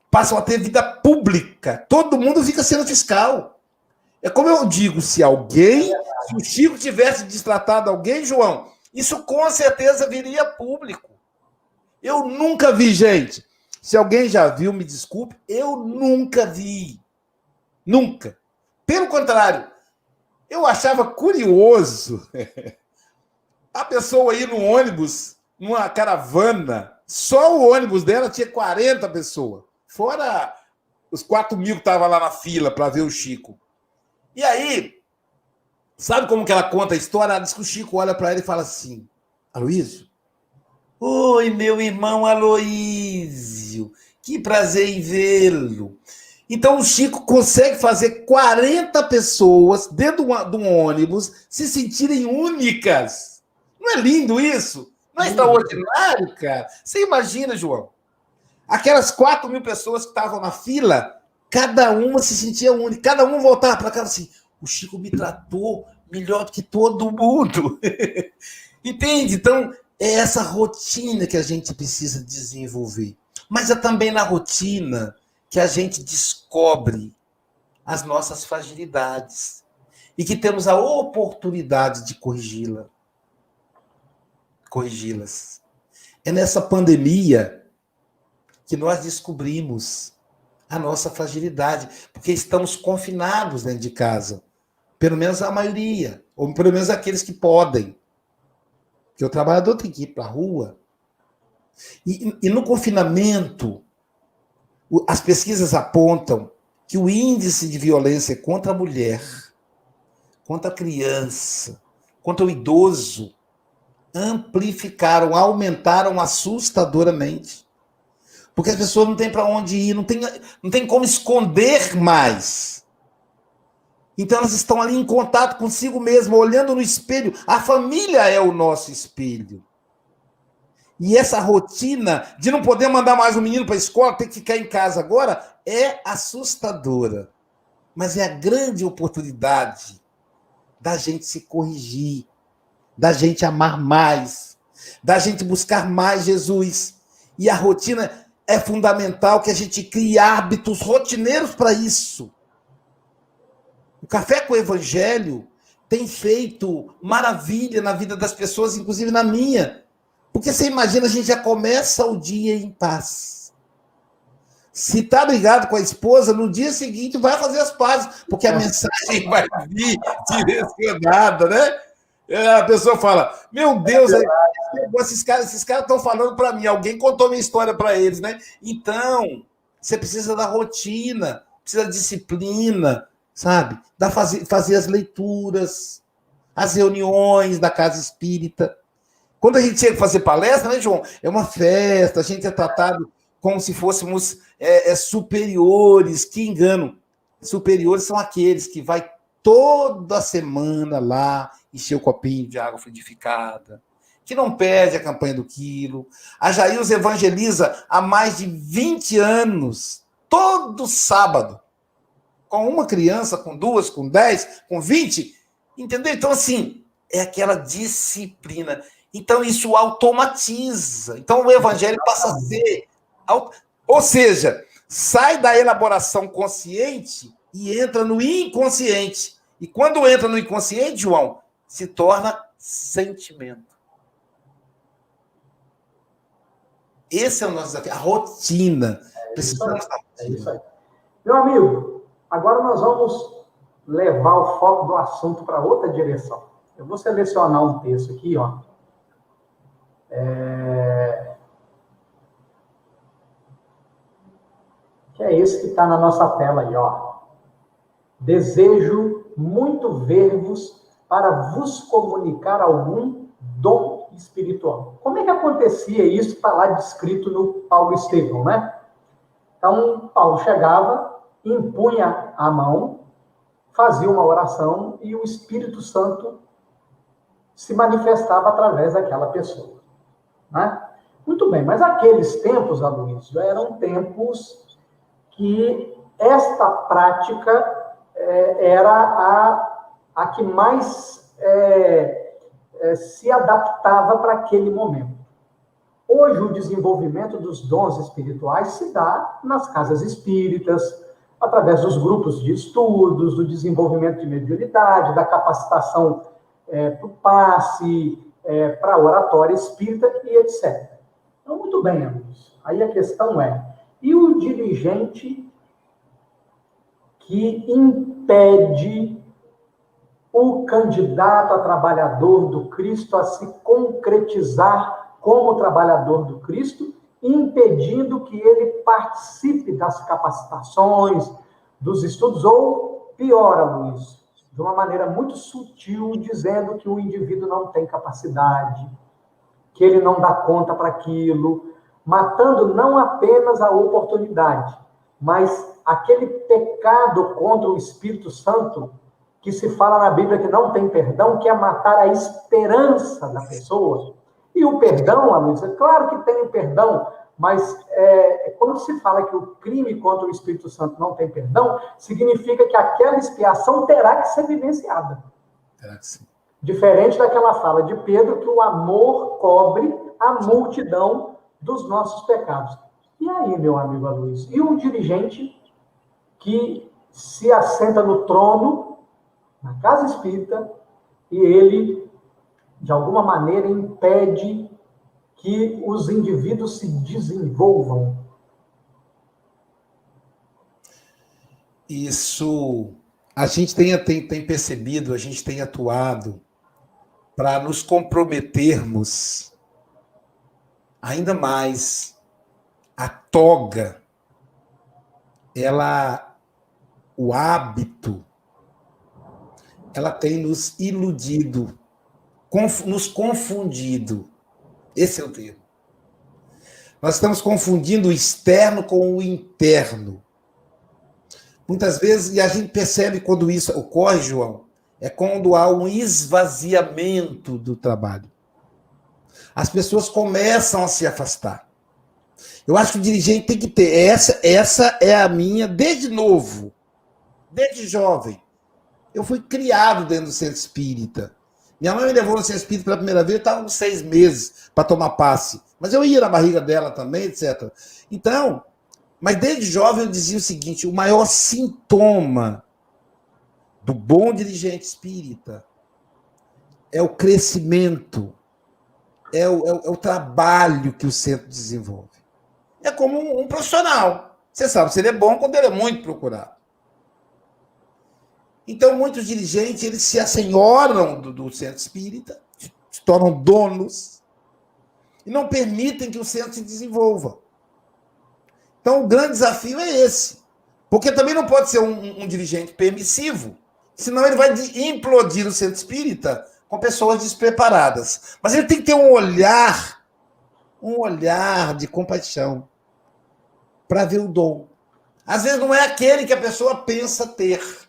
B: passam a ter vida pública. Todo mundo fica sendo fiscal. É como eu digo, se o Chico tivesse destratado alguém, João, isso com certeza viria público. Eu nunca vi, gente. Se alguém já viu, me desculpe, eu nunca vi. Nunca. Pelo contrário, eu achava curioso a pessoa ir no ônibus, numa caravana, só o ônibus dela tinha 40 pessoas, fora os 4.000 que estavam lá na fila para ver o Chico. E aí, sabe como que ela conta a história? Ela diz que o Chico olha para ela e fala assim, Aloysio, oi, meu irmão Aloysio, que prazer em vê-lo. Então o Chico consegue fazer 40 pessoas dentro de um ônibus se sentirem únicas. Não é lindo isso? Não é extraordinário, cara? Você imagina, João? Aquelas 4.000 pessoas que estavam na fila, cada uma se sentia única, cada um voltava para casa assim, o Chico me tratou melhor do que todo mundo. Entende? Então, é essa rotina que a gente precisa desenvolver. Mas é também na rotina que a gente descobre as nossas fragilidades e que temos a oportunidade de corrigi-las. É nessa pandemia que nós descobrimos a nossa fragilidade, porque estamos confinados dentro de casa, pelo menos a maioria, ou pelo menos aqueles que podem, porque o trabalhador tem que ir para a rua. E no confinamento, as pesquisas apontam que o índice de violência contra a mulher, contra a criança, contra o idoso, aumentaram assustadoramente. Porque as pessoas não têm para onde ir, não tem como esconder mais. Então elas estão ali em contato consigo mesmas, olhando no espelho. A família é o nosso espelho. E essa rotina de não poder mandar mais um menino para a escola, ter que ficar em casa agora, é assustadora. Mas é a grande oportunidade da gente se corrigir, da gente amar mais, da gente buscar mais Jesus. E a rotina é fundamental que a gente crie hábitos rotineiros para isso. O Café com o Evangelho tem feito maravilha na vida das pessoas, inclusive na minha. Porque você imagina, a gente já começa o dia em paz. Se está brigado com a esposa, no dia seguinte vai fazer as pazes, porque a mensagem vai vir direcionada, né? A pessoa fala, meu Deus, esses caras estão falando para mim, alguém contou minha história para eles, né? Então, você precisa da rotina, precisa da disciplina, sabe? Fazer as leituras, as reuniões da casa espírita. Quando a gente chega a fazer palestra, né, João? É uma festa, a gente é tratado como se fôssemos superiores, que engano. Superiores são aqueles que vai toda semana lá encher o copinho de água fluidificada, que não perde a campanha do quilo. A Jails evangeliza há mais de 20 anos, todo sábado, com uma criança, com 2, com 10, com 20, entendeu? Então, assim, é aquela disciplina. Então, isso automatiza. Então, o evangelho passa a ser... Ou seja, sai da elaboração consciente e entra no inconsciente. E quando entra no inconsciente, João, se torna sentimento. Esse é o nosso desafio, a rotina. Precisamos da rotina.
A: É isso aí. Meu amigo, agora nós vamos levar o foco do assunto para outra direção. Eu vou selecionar um texto aqui, ó. Que é esse que está na nossa tela aí, ó. Desejo muito ver-vos para vos comunicar algum dom espiritual. Como é que acontecia isso? Está lá descrito no Paulo Estevão, né? Então, Paulo chegava, impunha a mão, fazia uma oração e o Espírito Santo se manifestava através daquela pessoa, né? Muito bem, mas aqueles tempos, Aloysio, eram tempos que esta prática era a que mais se adaptava para aquele momento. Hoje, o desenvolvimento dos dons espirituais se dá nas casas espíritas, através dos grupos de estudos, do desenvolvimento de mediunidade, da capacitação para o passe, para a oratória espírita e etc. Então, muito bem, amigos. Aí a questão é, e o dirigente que impede o candidato a trabalhador do Cristo a se concretizar como trabalhador do Cristo, impedindo que ele participe das capacitações, dos estudos, ou pior, Aloysio, de uma maneira muito sutil, dizendo que o indivíduo não tem capacidade, que ele não dá conta para aquilo, matando não apenas a oportunidade, mas aquele pecado contra o Espírito Santo, que se fala na Bíblia que não tem perdão, que é matar a esperança da pessoa. E o perdão, Aloysio, é claro que tem o perdão, mas quando se fala que o crime contra o Espírito Santo não tem perdão, significa que aquela expiação terá que ser vivenciada.
B: Terá que ser.
A: Diferente daquela fala de Pedro, que o amor cobre a multidão dos nossos pecados. E aí, meu amigo Aloysio, e um dirigente que se assenta no trono, na casa espírita, e ele, de alguma maneira, impede que os indivíduos se desenvolvam?
B: Isso, a gente tem percebido, a gente tem atuado para nos comprometermos ainda mais. A toga, o hábito, ela tem nos iludido, nos confundido. Esse é o termo. Nós estamos confundindo o externo com o interno. Muitas vezes, e a gente percebe quando isso ocorre, João, é quando há um esvaziamento do trabalho. As pessoas começam a se afastar. Eu acho que o dirigente tem que ter. Essa é a minha, desde novo, desde jovem. Eu fui criado dentro do centro espírita. Minha mãe me levou no centro espírita pela primeira vez, eu estava com 6 meses para tomar passe. Mas eu ia na barriga dela também, etc. Então, mas desde jovem eu dizia o seguinte: o maior sintoma do bom dirigente espírita é o crescimento, é o trabalho que o centro desenvolve. É como um profissional. Você sabe se ele é bom quando ele é muito procurado. Então, muitos dirigentes, eles se assenhoram do centro espírita, se tornam donos, e não permitem que o centro se desenvolva. Então, o grande desafio é esse. Porque também não pode ser um dirigente permissivo, senão ele vai implodir o centro espírita com pessoas despreparadas. Mas ele tem que ter um olhar de compaixão para ver o dom. Às vezes não é aquele que a pessoa pensa ter.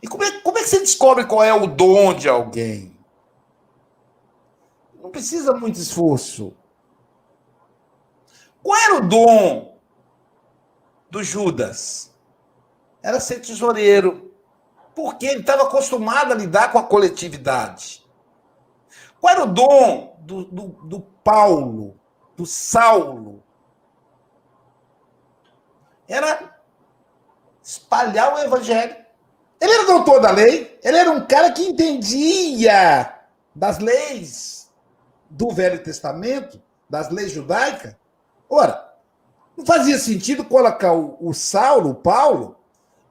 B: E como é que você descobre qual é o dom de alguém? Não precisa muito esforço. Qual era o dom do Judas? Era ser tesoureiro. Porque ele estava acostumado a lidar com a coletividade. Qual era o dom do Paulo, do Saulo? Era espalhar o evangelho. Ele era doutor da lei, ele era um cara que entendia das leis do Velho Testamento, das leis judaicas. Ora, não fazia sentido colocar o Saulo, o Paulo,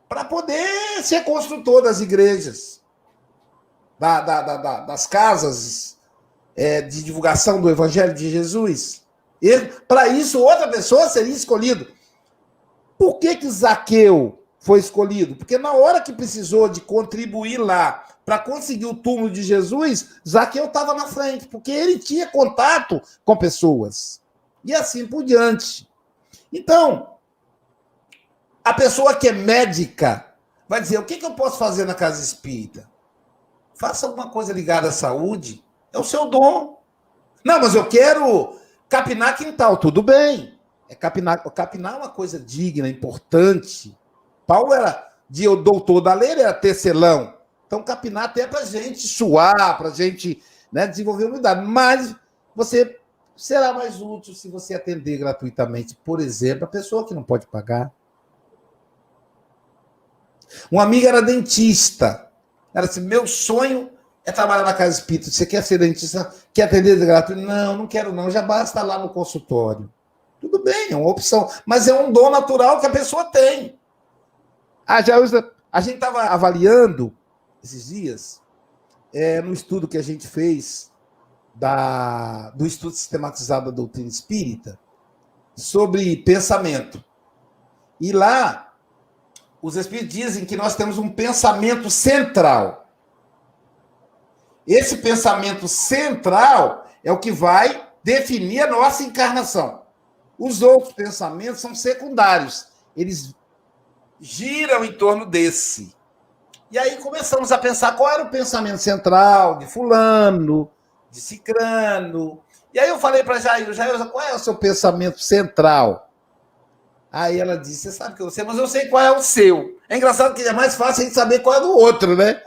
B: para poder ser construtor das igrejas, das casas de divulgação do Evangelho de Jesus. Para isso, outra pessoa seria escolhida. Por que Zaqueu foi escolhido? Porque na hora que precisou de contribuir lá para conseguir o túmulo de Jesus, Zaqueu estava na frente, porque ele tinha contato com pessoas. E assim por diante. Então, a pessoa que é médica vai dizer: o que eu posso fazer na casa espírita? Faça alguma coisa ligada à saúde. É o seu dom. Não, mas eu quero capinar quintal. Tudo bem. Capinar é uma coisa digna, importante. Paulo era doutor da lei, ele era tecelão. Então, capinar até para a gente suar, para a gente, né, desenvolver unidade. Mas você será mais útil se você atender gratuitamente, por exemplo, a pessoa que não pode pagar. Uma amiga era dentista. Ela disse: meu sonho é trabalhar na casa espírita. Você quer ser dentista? Quer atender gratuito? Não, não quero não. Já basta lá no consultório. Tudo bem, é uma opção. Mas é um dom natural que a pessoa tem. A gente estava avaliando esses dias, no estudo que a gente fez do estudo sistematizado da doutrina espírita, sobre pensamento. E lá, os espíritos dizem que nós temos um pensamento central. Esse pensamento central é o que vai definir a nossa encarnação. Os outros pensamentos são secundários. Eles giram em torno desse. E aí começamos a pensar qual era o pensamento central de fulano, de cicrano. E aí eu falei para Jair, qual é o seu pensamento central? Aí ela disse, você sabe que eu sei, mas eu sei qual é o seu. É engraçado que é mais fácil a gente saber qual é do outro, né?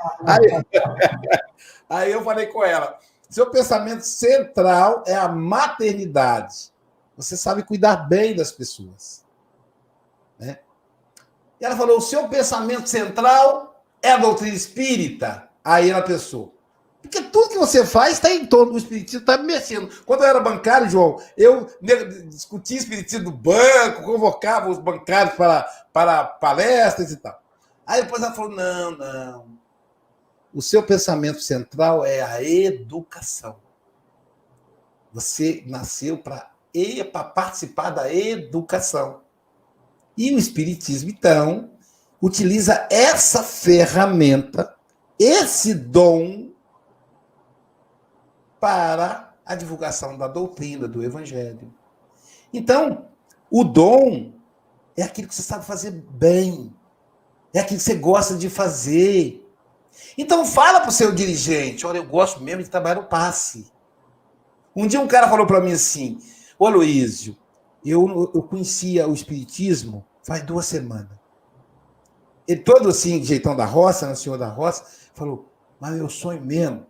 B: Aí eu falei com ela, seu pensamento central é a maternidade. Você sabe cuidar bem das pessoas. Né? E ela falou, o seu pensamento central é a doutrina espírita? Aí ela pensou, porque tudo que você faz está em torno do espiritismo, está mexendo. Quando eu era bancário, João, eu discutia espiritismo do banco, convocava os bancários para palestras e tal. Aí depois ela falou, não. O seu pensamento central é a educação. Você nasceu para participar da educação. E o espiritismo, então, utiliza essa ferramenta, esse dom, para a divulgação da doutrina, do evangelho. Então, o dom é aquilo que você sabe fazer bem, é aquilo que você gosta de fazer. Então, fala para o seu dirigente, olha, eu gosto mesmo de trabalhar no passe. Um dia um cara falou para mim assim, ô Luísio, eu conhecia o espiritismo faz 2 semanas. Ele todo assim, jeitão da roça, né, senhor da roça, falou, mas meu sonho mesmo,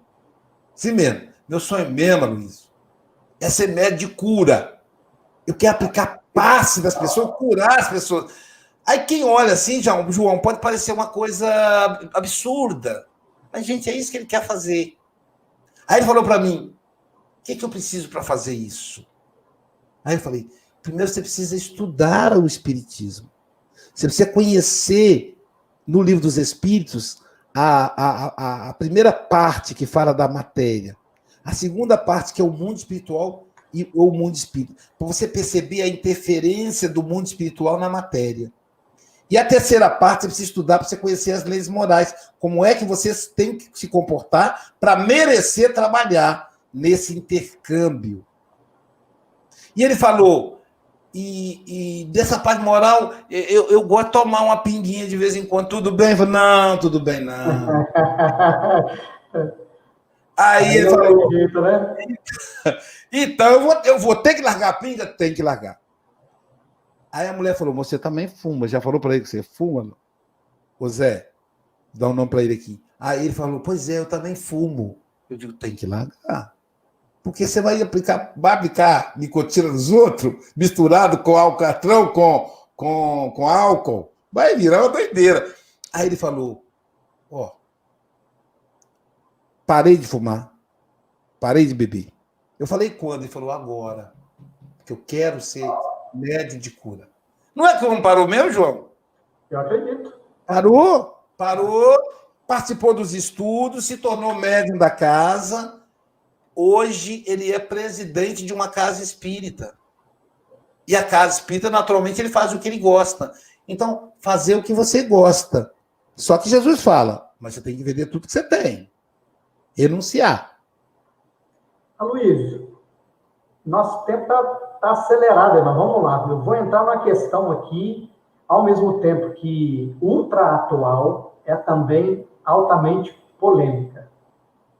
B: sim mesmo, meu sonho mesmo, Luiz, é ser médico de cura. Eu quero aplicar passe das pessoas, curar as pessoas. Aí quem olha assim, João, pode parecer uma coisa absurda. Mas, gente, é isso que ele quer fazer. Aí ele falou para mim, o que eu preciso para fazer isso? Aí eu falei, primeiro você precisa estudar o espiritismo. Você precisa conhecer, no Livro dos Espíritos, a primeira parte que fala da matéria. A segunda parte, que é o mundo espiritual e o mundo espírita. Para você perceber a interferência do mundo espiritual na matéria. E a terceira parte, você precisa estudar para você conhecer as leis morais. Como é que você tem que se comportar para merecer trabalhar nesse intercâmbio. E ele falou, e dessa parte moral, eu gosto de tomar uma pinguinha de vez em quando, tudo bem? Eu falei, não, tudo bem, não. Aí ele falou, jeito, né? Então eu vou ter que largar a pinga? Tem que largar. Aí a mulher falou, você também fuma. Já falou para ele que você fuma? Ô Zé, dá um nome para ele aqui. Aí ele falou, pois é, eu também fumo. Eu digo, tem que largar. Porque você vai aplicar nicotina nos outros, misturado com alcatrão, com álcool. Vai virar uma doideira. Aí ele falou, parei de fumar, parei de beber. Eu falei quando? Ele falou, agora. Porque eu quero ser médium de cura. Não é que não parou mesmo, João?
A: Eu acredito.
B: Parou, participou dos estudos, se tornou médium da casa. Hoje ele é presidente de uma casa espírita. E a casa espírita, naturalmente, ele faz o que ele gosta. Então, fazer o que você gosta. Só que Jesus fala, mas você tem que vender tudo que você tem. Renunciar.
A: Aloysio, nosso tempo está acelerado, mas vamos lá. Eu vou entrar numa questão aqui, ao mesmo tempo que ultra atual, é também altamente polêmica.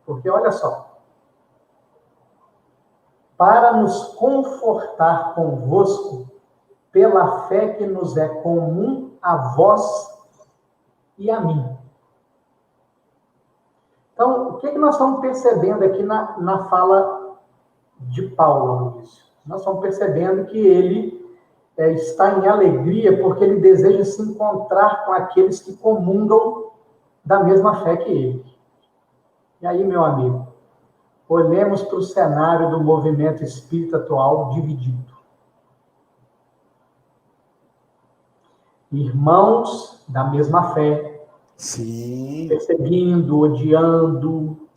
A: Porque, olha só, para nos confortar convosco, pela fé que nos é comum a vós e a mim. Então, o que nós estamos percebendo aqui na fala de Paulo, Luiz? Nós estamos percebendo que ele está em alegria porque ele deseja se encontrar com aqueles que comungam da mesma fé que ele. E aí, meu amigo, olhemos para o cenário do movimento espírita atual dividido. Irmãos da mesma fé,
B: sim,
A: perseguindo, odiando,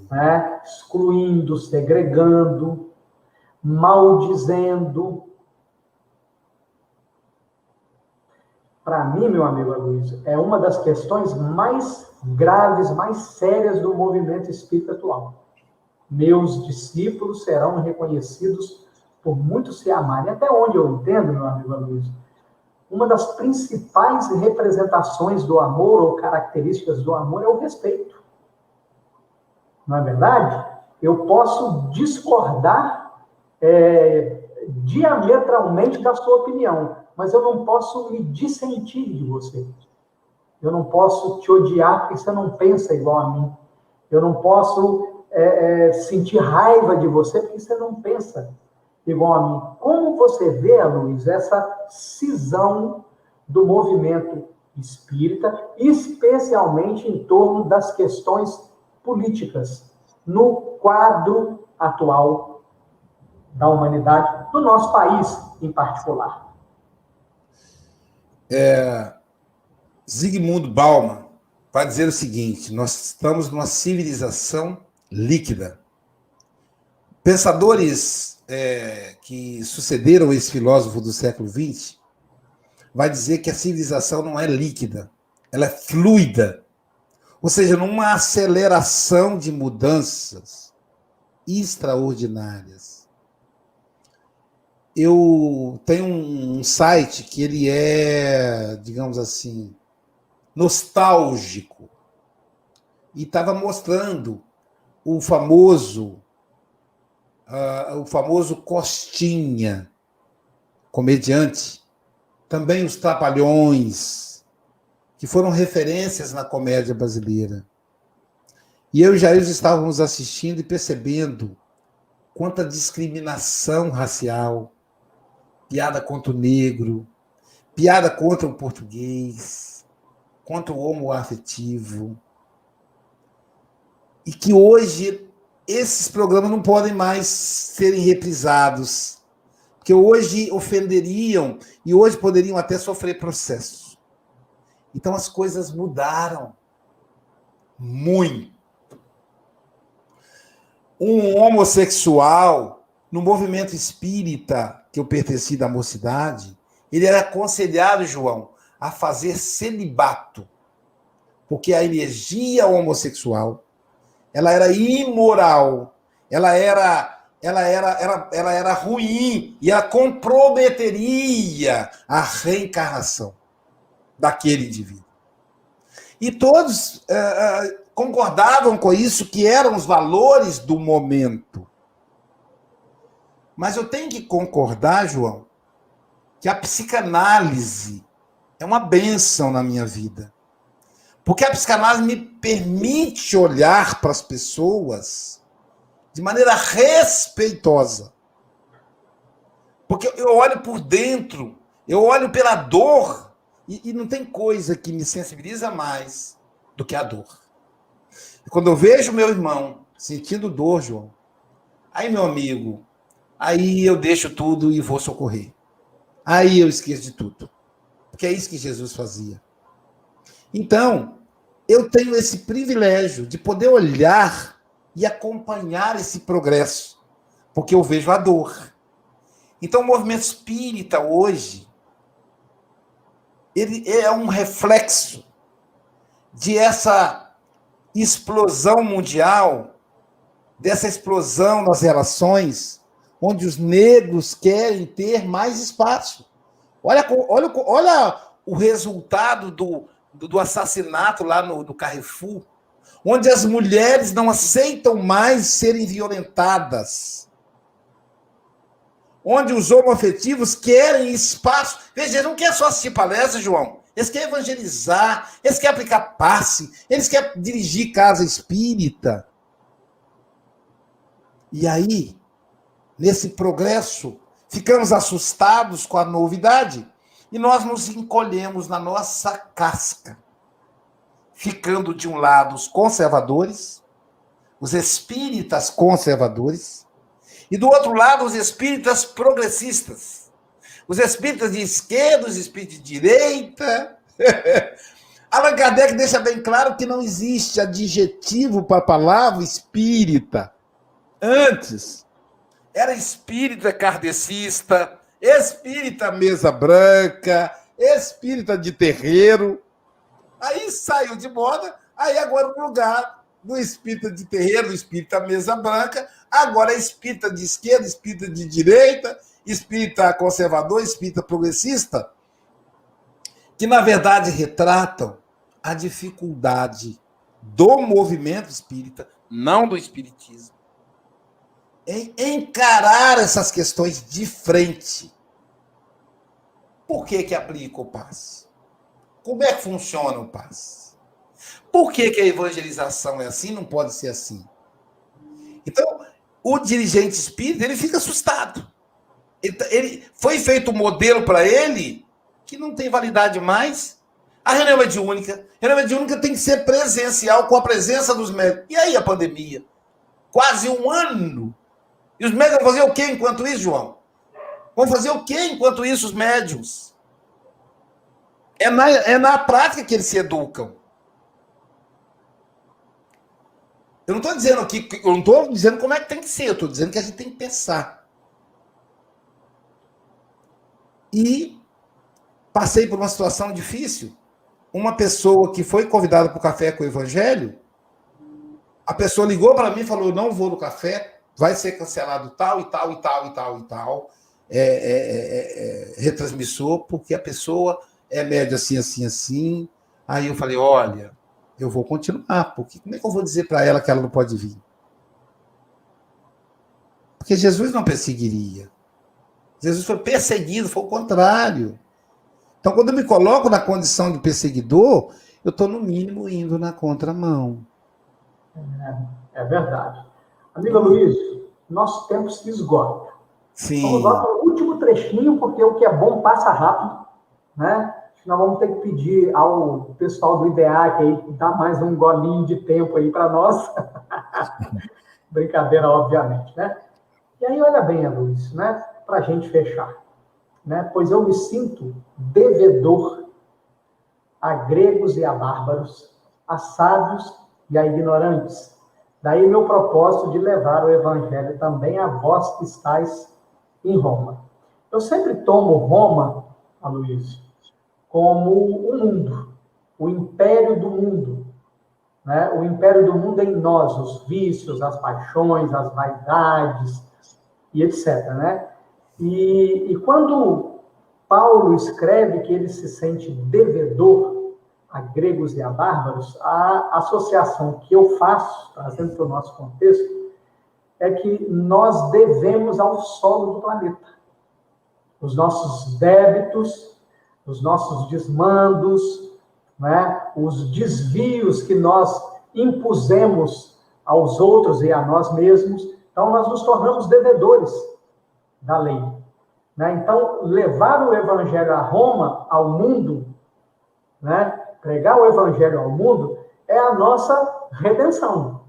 A: né? Excluindo, segregando, maldizendo. Para mim, meu amigo Aloysio, é uma das questões mais graves, mais sérias do movimento espírita atual. Meus discípulos serão reconhecidos por muitos se amarem. Até onde eu entendo, meu amigo Luiz, uma das principais representações do amor ou características do amor é o respeito. Não é verdade? Eu posso discordar diametralmente da sua opinião, mas eu não posso me dissentir de você. Eu não posso te odiar porque você não pensa igual a mim. Eu não posso sentir raiva de você porque você não pensa igual a mim. Como você vê, Luiz, essa cisão do movimento espírita, especialmente em torno das questões políticas, no quadro atual da humanidade, do nosso país em particular?
B: Zygmunt Bauman vai dizer o seguinte: nós estamos numa civilização líquida. Pensadores que sucederam esse filósofo do século XX vai dizer que a civilização não é líquida, ela é fluida. Ou seja, numa aceleração de mudanças extraordinárias. Eu tenho um site que ele é, digamos assim, nostálgico. E estava mostrando o famoso Costinha, comediante, também os Trapalhões, que foram referências na comédia brasileira. E eu e Jair estávamos assistindo e percebendo quanta discriminação racial, piada contra o negro, piada contra o português, contra o homoafetivo. E que hoje esses programas não podem mais serem reprisados, porque hoje ofenderiam e hoje poderiam até sofrer processo. Então as coisas mudaram muito. Um homossexual, no movimento espírita que eu pertenci da mocidade, ele era aconselhado, João, a fazer celibato, porque a energia homossexual, ela era imoral, ela era ruim e ela comprometeria a reencarnação daquele indivíduo. E todos concordavam com isso, que eram os valores do momento. Mas eu tenho que concordar, João, que a psicanálise é uma bênção na minha vida. Porque a psicanálise me permite olhar para as pessoas de maneira respeitosa. Porque eu olho por dentro, eu olho pela dor, e não tem coisa que me sensibiliza mais do que a dor. Quando eu vejo meu irmão sentindo dor, João, aí, meu amigo, aí eu deixo tudo e vou socorrer. Aí eu esqueço de tudo. Porque é isso que Jesus fazia. Então, eu tenho esse privilégio de poder olhar e acompanhar esse progresso, porque eu vejo a dor. Então, o movimento espírita hoje, ele é um reflexo de essa explosão mundial, dessa explosão nas relações, onde os negros querem ter mais espaço. Olha o resultado do assassinato lá no Carrefour, onde as mulheres não aceitam mais serem violentadas, onde os homoafetivos querem espaço. Veja, eles não querem só assistir palestra, João. Eles querem evangelizar, eles querem aplicar passe, eles querem dirigir casa espírita. E aí, nesse progresso, ficamos assustados com a novidade e nós nos encolhemos na nossa casca, ficando de um lado os conservadores, os espíritas conservadores, e do outro lado os espíritas progressistas, os espíritas de esquerda, os espíritas de direita. Allan Kardec deixa bem claro que não existe adjetivo para a palavra espírita. Antes, era espírita kardecista, espírita mesa branca, espírita de terreiro. Aí saiu de moda, aí agora no lugar do espírita de terreiro, do espírita mesa branca, agora é espírita de esquerda, espírita de direita, espírita conservador, espírita progressista, que, na verdade, retratam a dificuldade do movimento espírita, não do espiritismo, em encarar essas questões de frente. Por que aplica o passe? Como é que funciona o passe? Por que a evangelização é assim, não pode ser assim? Então, o dirigente espírita, ele fica assustado. Ele foi feito um modelo para ele que não tem validade mais. A reunião mediúnica. A reunião mediúnica tem que ser presencial, com a presença dos médicos. E aí a pandemia? Quase um ano. E os médicos vão fazer o quê enquanto isso, João? Vão fazer o quê enquanto isso os médiuns? É na prática que eles se educam. Eu não estou dizendo aqui, eu não estou dizendo como é que tem que ser, eu estou dizendo que a gente tem que pensar. E passei por uma situação difícil. Uma pessoa que foi convidada para o café com o Evangelho, a pessoa ligou para mim e falou: não vou no café, vai ser cancelado tal e tal e tal e tal e tal. Retransmissor, porque a pessoa é média assim, assim, assim. Aí eu falei: olha, eu vou continuar, porque como é que eu vou dizer para ela que ela não pode vir? Porque Jesus não perseguiria. Jesus foi perseguido, foi o contrário. Então, quando eu me coloco na condição de perseguidor, eu estou, no mínimo, indo na contramão.
A: É verdade. Amigo Luiz, nosso tempo se esgota.
B: Sim.
A: Vamos lá para o último trechinho, porque o que é bom passa rápido, né? Nós vamos ter que pedir ao pessoal do IDEAC aí dar mais um golinho de tempo aí para nós. Brincadeira, obviamente, né? E aí, olha bem, Luiz, né? Para a gente fechar, né? Pois eu me sinto devedor a gregos e a bárbaros, a sábios e a ignorantes. Daí meu propósito de levar o evangelho também a vós que estáis em Roma. Eu sempre tomo Roma, Aloysio, como o mundo, o império do mundo. Né? O império do mundo em nós, os vícios, as paixões, as vaidades e etc. Né? E quando Paulo escreve que ele se sente devedor a gregos e a bárbaros, a associação que eu faço, trazendo para o nosso contexto, é que nós devemos ao solo do planeta. Os nossos débitos, os nossos desmandos, né, os desvios que nós impusemos aos outros e a nós mesmos, então nós nos tornamos devedores da lei. Né? Então, levar o evangelho a Roma, ao mundo, né, pregar o evangelho ao mundo, é a nossa redenção.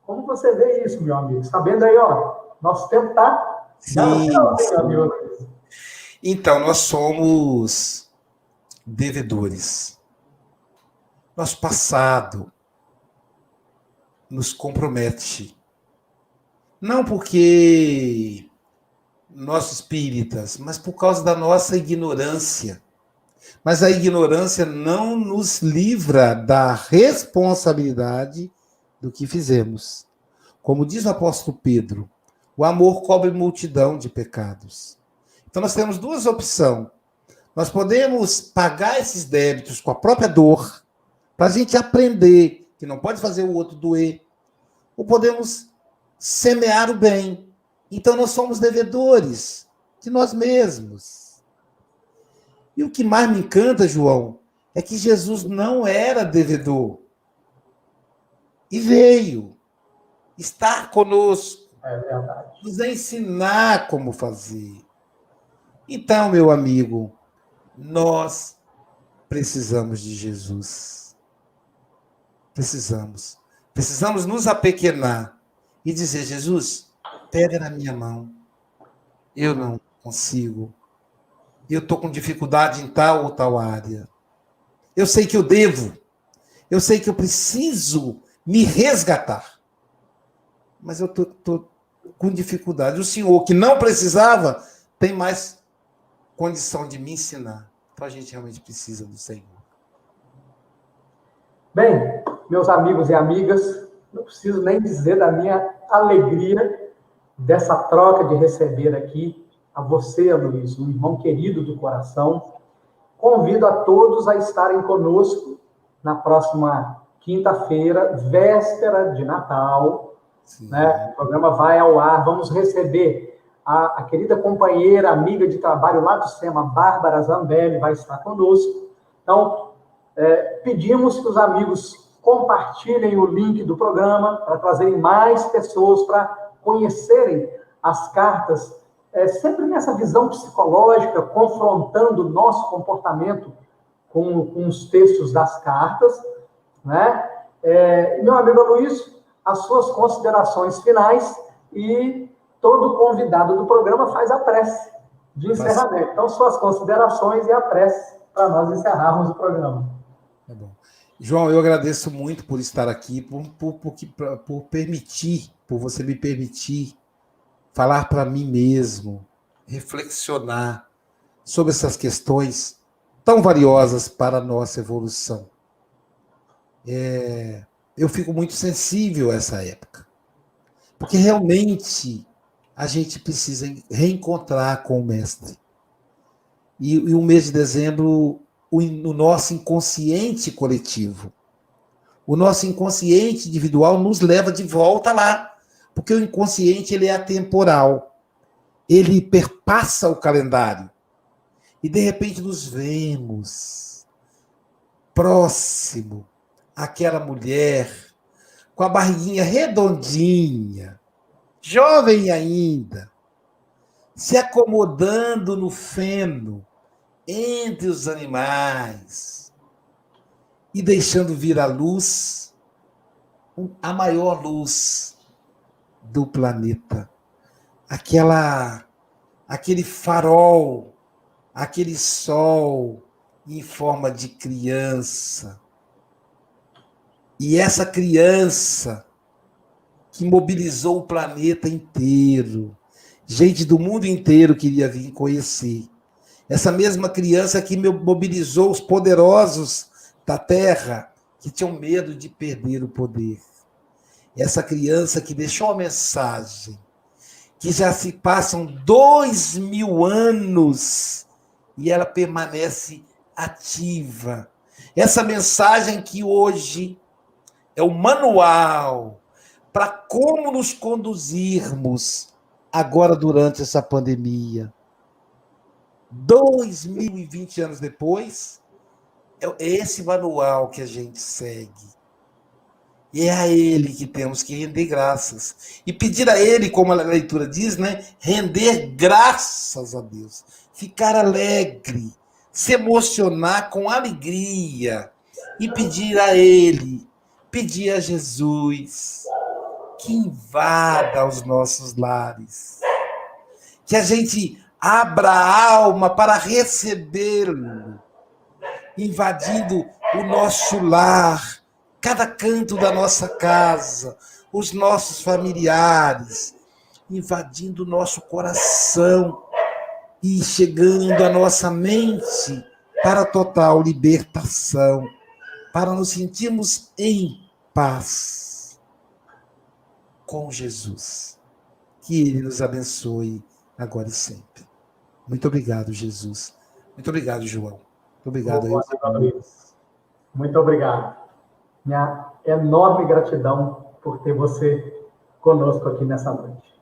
A: Como você vê isso, meu amigo? Sabendo aí, ó, nosso tempo está...
B: Sim. Então, nós somos devedores. Nosso passado nos compromete. Não porque nós espíritas, mas por causa da nossa ignorância. Mas a ignorância não nos livra da responsabilidade do que fizemos. Como diz o apóstolo Pedro, o amor cobre multidão de pecados. Então nós temos duas opções. Nós podemos pagar esses débitos com a própria dor, para a gente aprender que não pode fazer o outro doer, ou podemos semear o bem. Então nós somos devedores de nós mesmos. E o que mais me encanta, João, é que Jesus não era devedor. E veio estar conosco.
A: É verdade.
B: Nos ensinar como fazer. Então, meu amigo, nós precisamos de Jesus. Precisamos. Precisamos nos apequenar e dizer: Jesus, pega na minha mão. Eu não consigo. Eu estou com dificuldade em tal ou tal área. Eu sei que eu devo. Eu sei que eu preciso me resgatar. Mas eu estou com dificuldade. O senhor, que não precisava, tem mais condição de me ensinar. Então a gente realmente precisa do Senhor.
A: Bem, meus amigos e amigas, não preciso nem dizer da minha alegria dessa troca de receber aqui a você, Luiz, um irmão querido do coração. Convido a todos a estarem conosco na próxima quinta-feira, véspera de Natal. Né? O programa vai ao ar. Vamos receber a querida companheira, amiga de trabalho lá do SEMA, Bárbara Zambelli, vai estar conosco. Então, pedimos que os amigos compartilhem o link do programa para trazerem mais pessoas para conhecerem as cartas, sempre nessa visão psicológica, confrontando o nosso comportamento com os textos das cartas, né? Meu amigo Luiz, as suas considerações finais, e todo convidado do programa faz a prece de encerramento. Então, suas considerações e a prece para nós encerrarmos o programa.
B: Tá bom. João, eu agradeço muito por estar aqui, por permitir, por você me permitir falar para mim mesmo, reflexionar sobre essas questões tão valiosas para a nossa evolução. Eu fico muito sensível a essa época, porque realmente a gente precisa reencontrar com o Mestre. E o mês de dezembro, o nosso inconsciente coletivo, o nosso inconsciente individual nos leva de volta lá, porque o inconsciente ele é atemporal, ele perpassa o calendário, e de repente nos vemos próximo àquela mulher com a barriguinha redondinha, jovem ainda, se acomodando no feno entre os animais e deixando vir a luz, a maior luz do planeta, aquele farol, aquele sol em forma de criança. E essa criança que mobilizou o planeta inteiro, gente do mundo inteiro queria vir conhecer. Essa mesma criança que mobilizou os poderosos da Terra, que tinham medo de perder o poder. Essa criança que deixou a mensagem, que já se passam 2000 anos e ela permanece ativa. Essa mensagem que hoje é o manual para como nos conduzirmos agora durante essa pandemia. 2020 anos depois, é esse manual que a gente segue. E é a ele que temos que render graças. E pedir a ele, como a leitura diz, né? Render graças a Deus. Ficar alegre. Se emocionar com alegria. E pedir a ele, pedir a Jesus, que invada os nossos lares. Que a gente abra a alma para recebê-lo, invadindo o nosso lar, cada canto da nossa casa, os nossos familiares, invadindo o nosso coração e chegando à nossa mente para a total libertação, para nos sentirmos em paz com Jesus. Que Ele nos abençoe agora e sempre. Muito obrigado, Jesus. Muito obrigado, João. Muito obrigado.
A: Muito obrigado. Minha enorme gratidão por ter você conosco aqui nessa noite.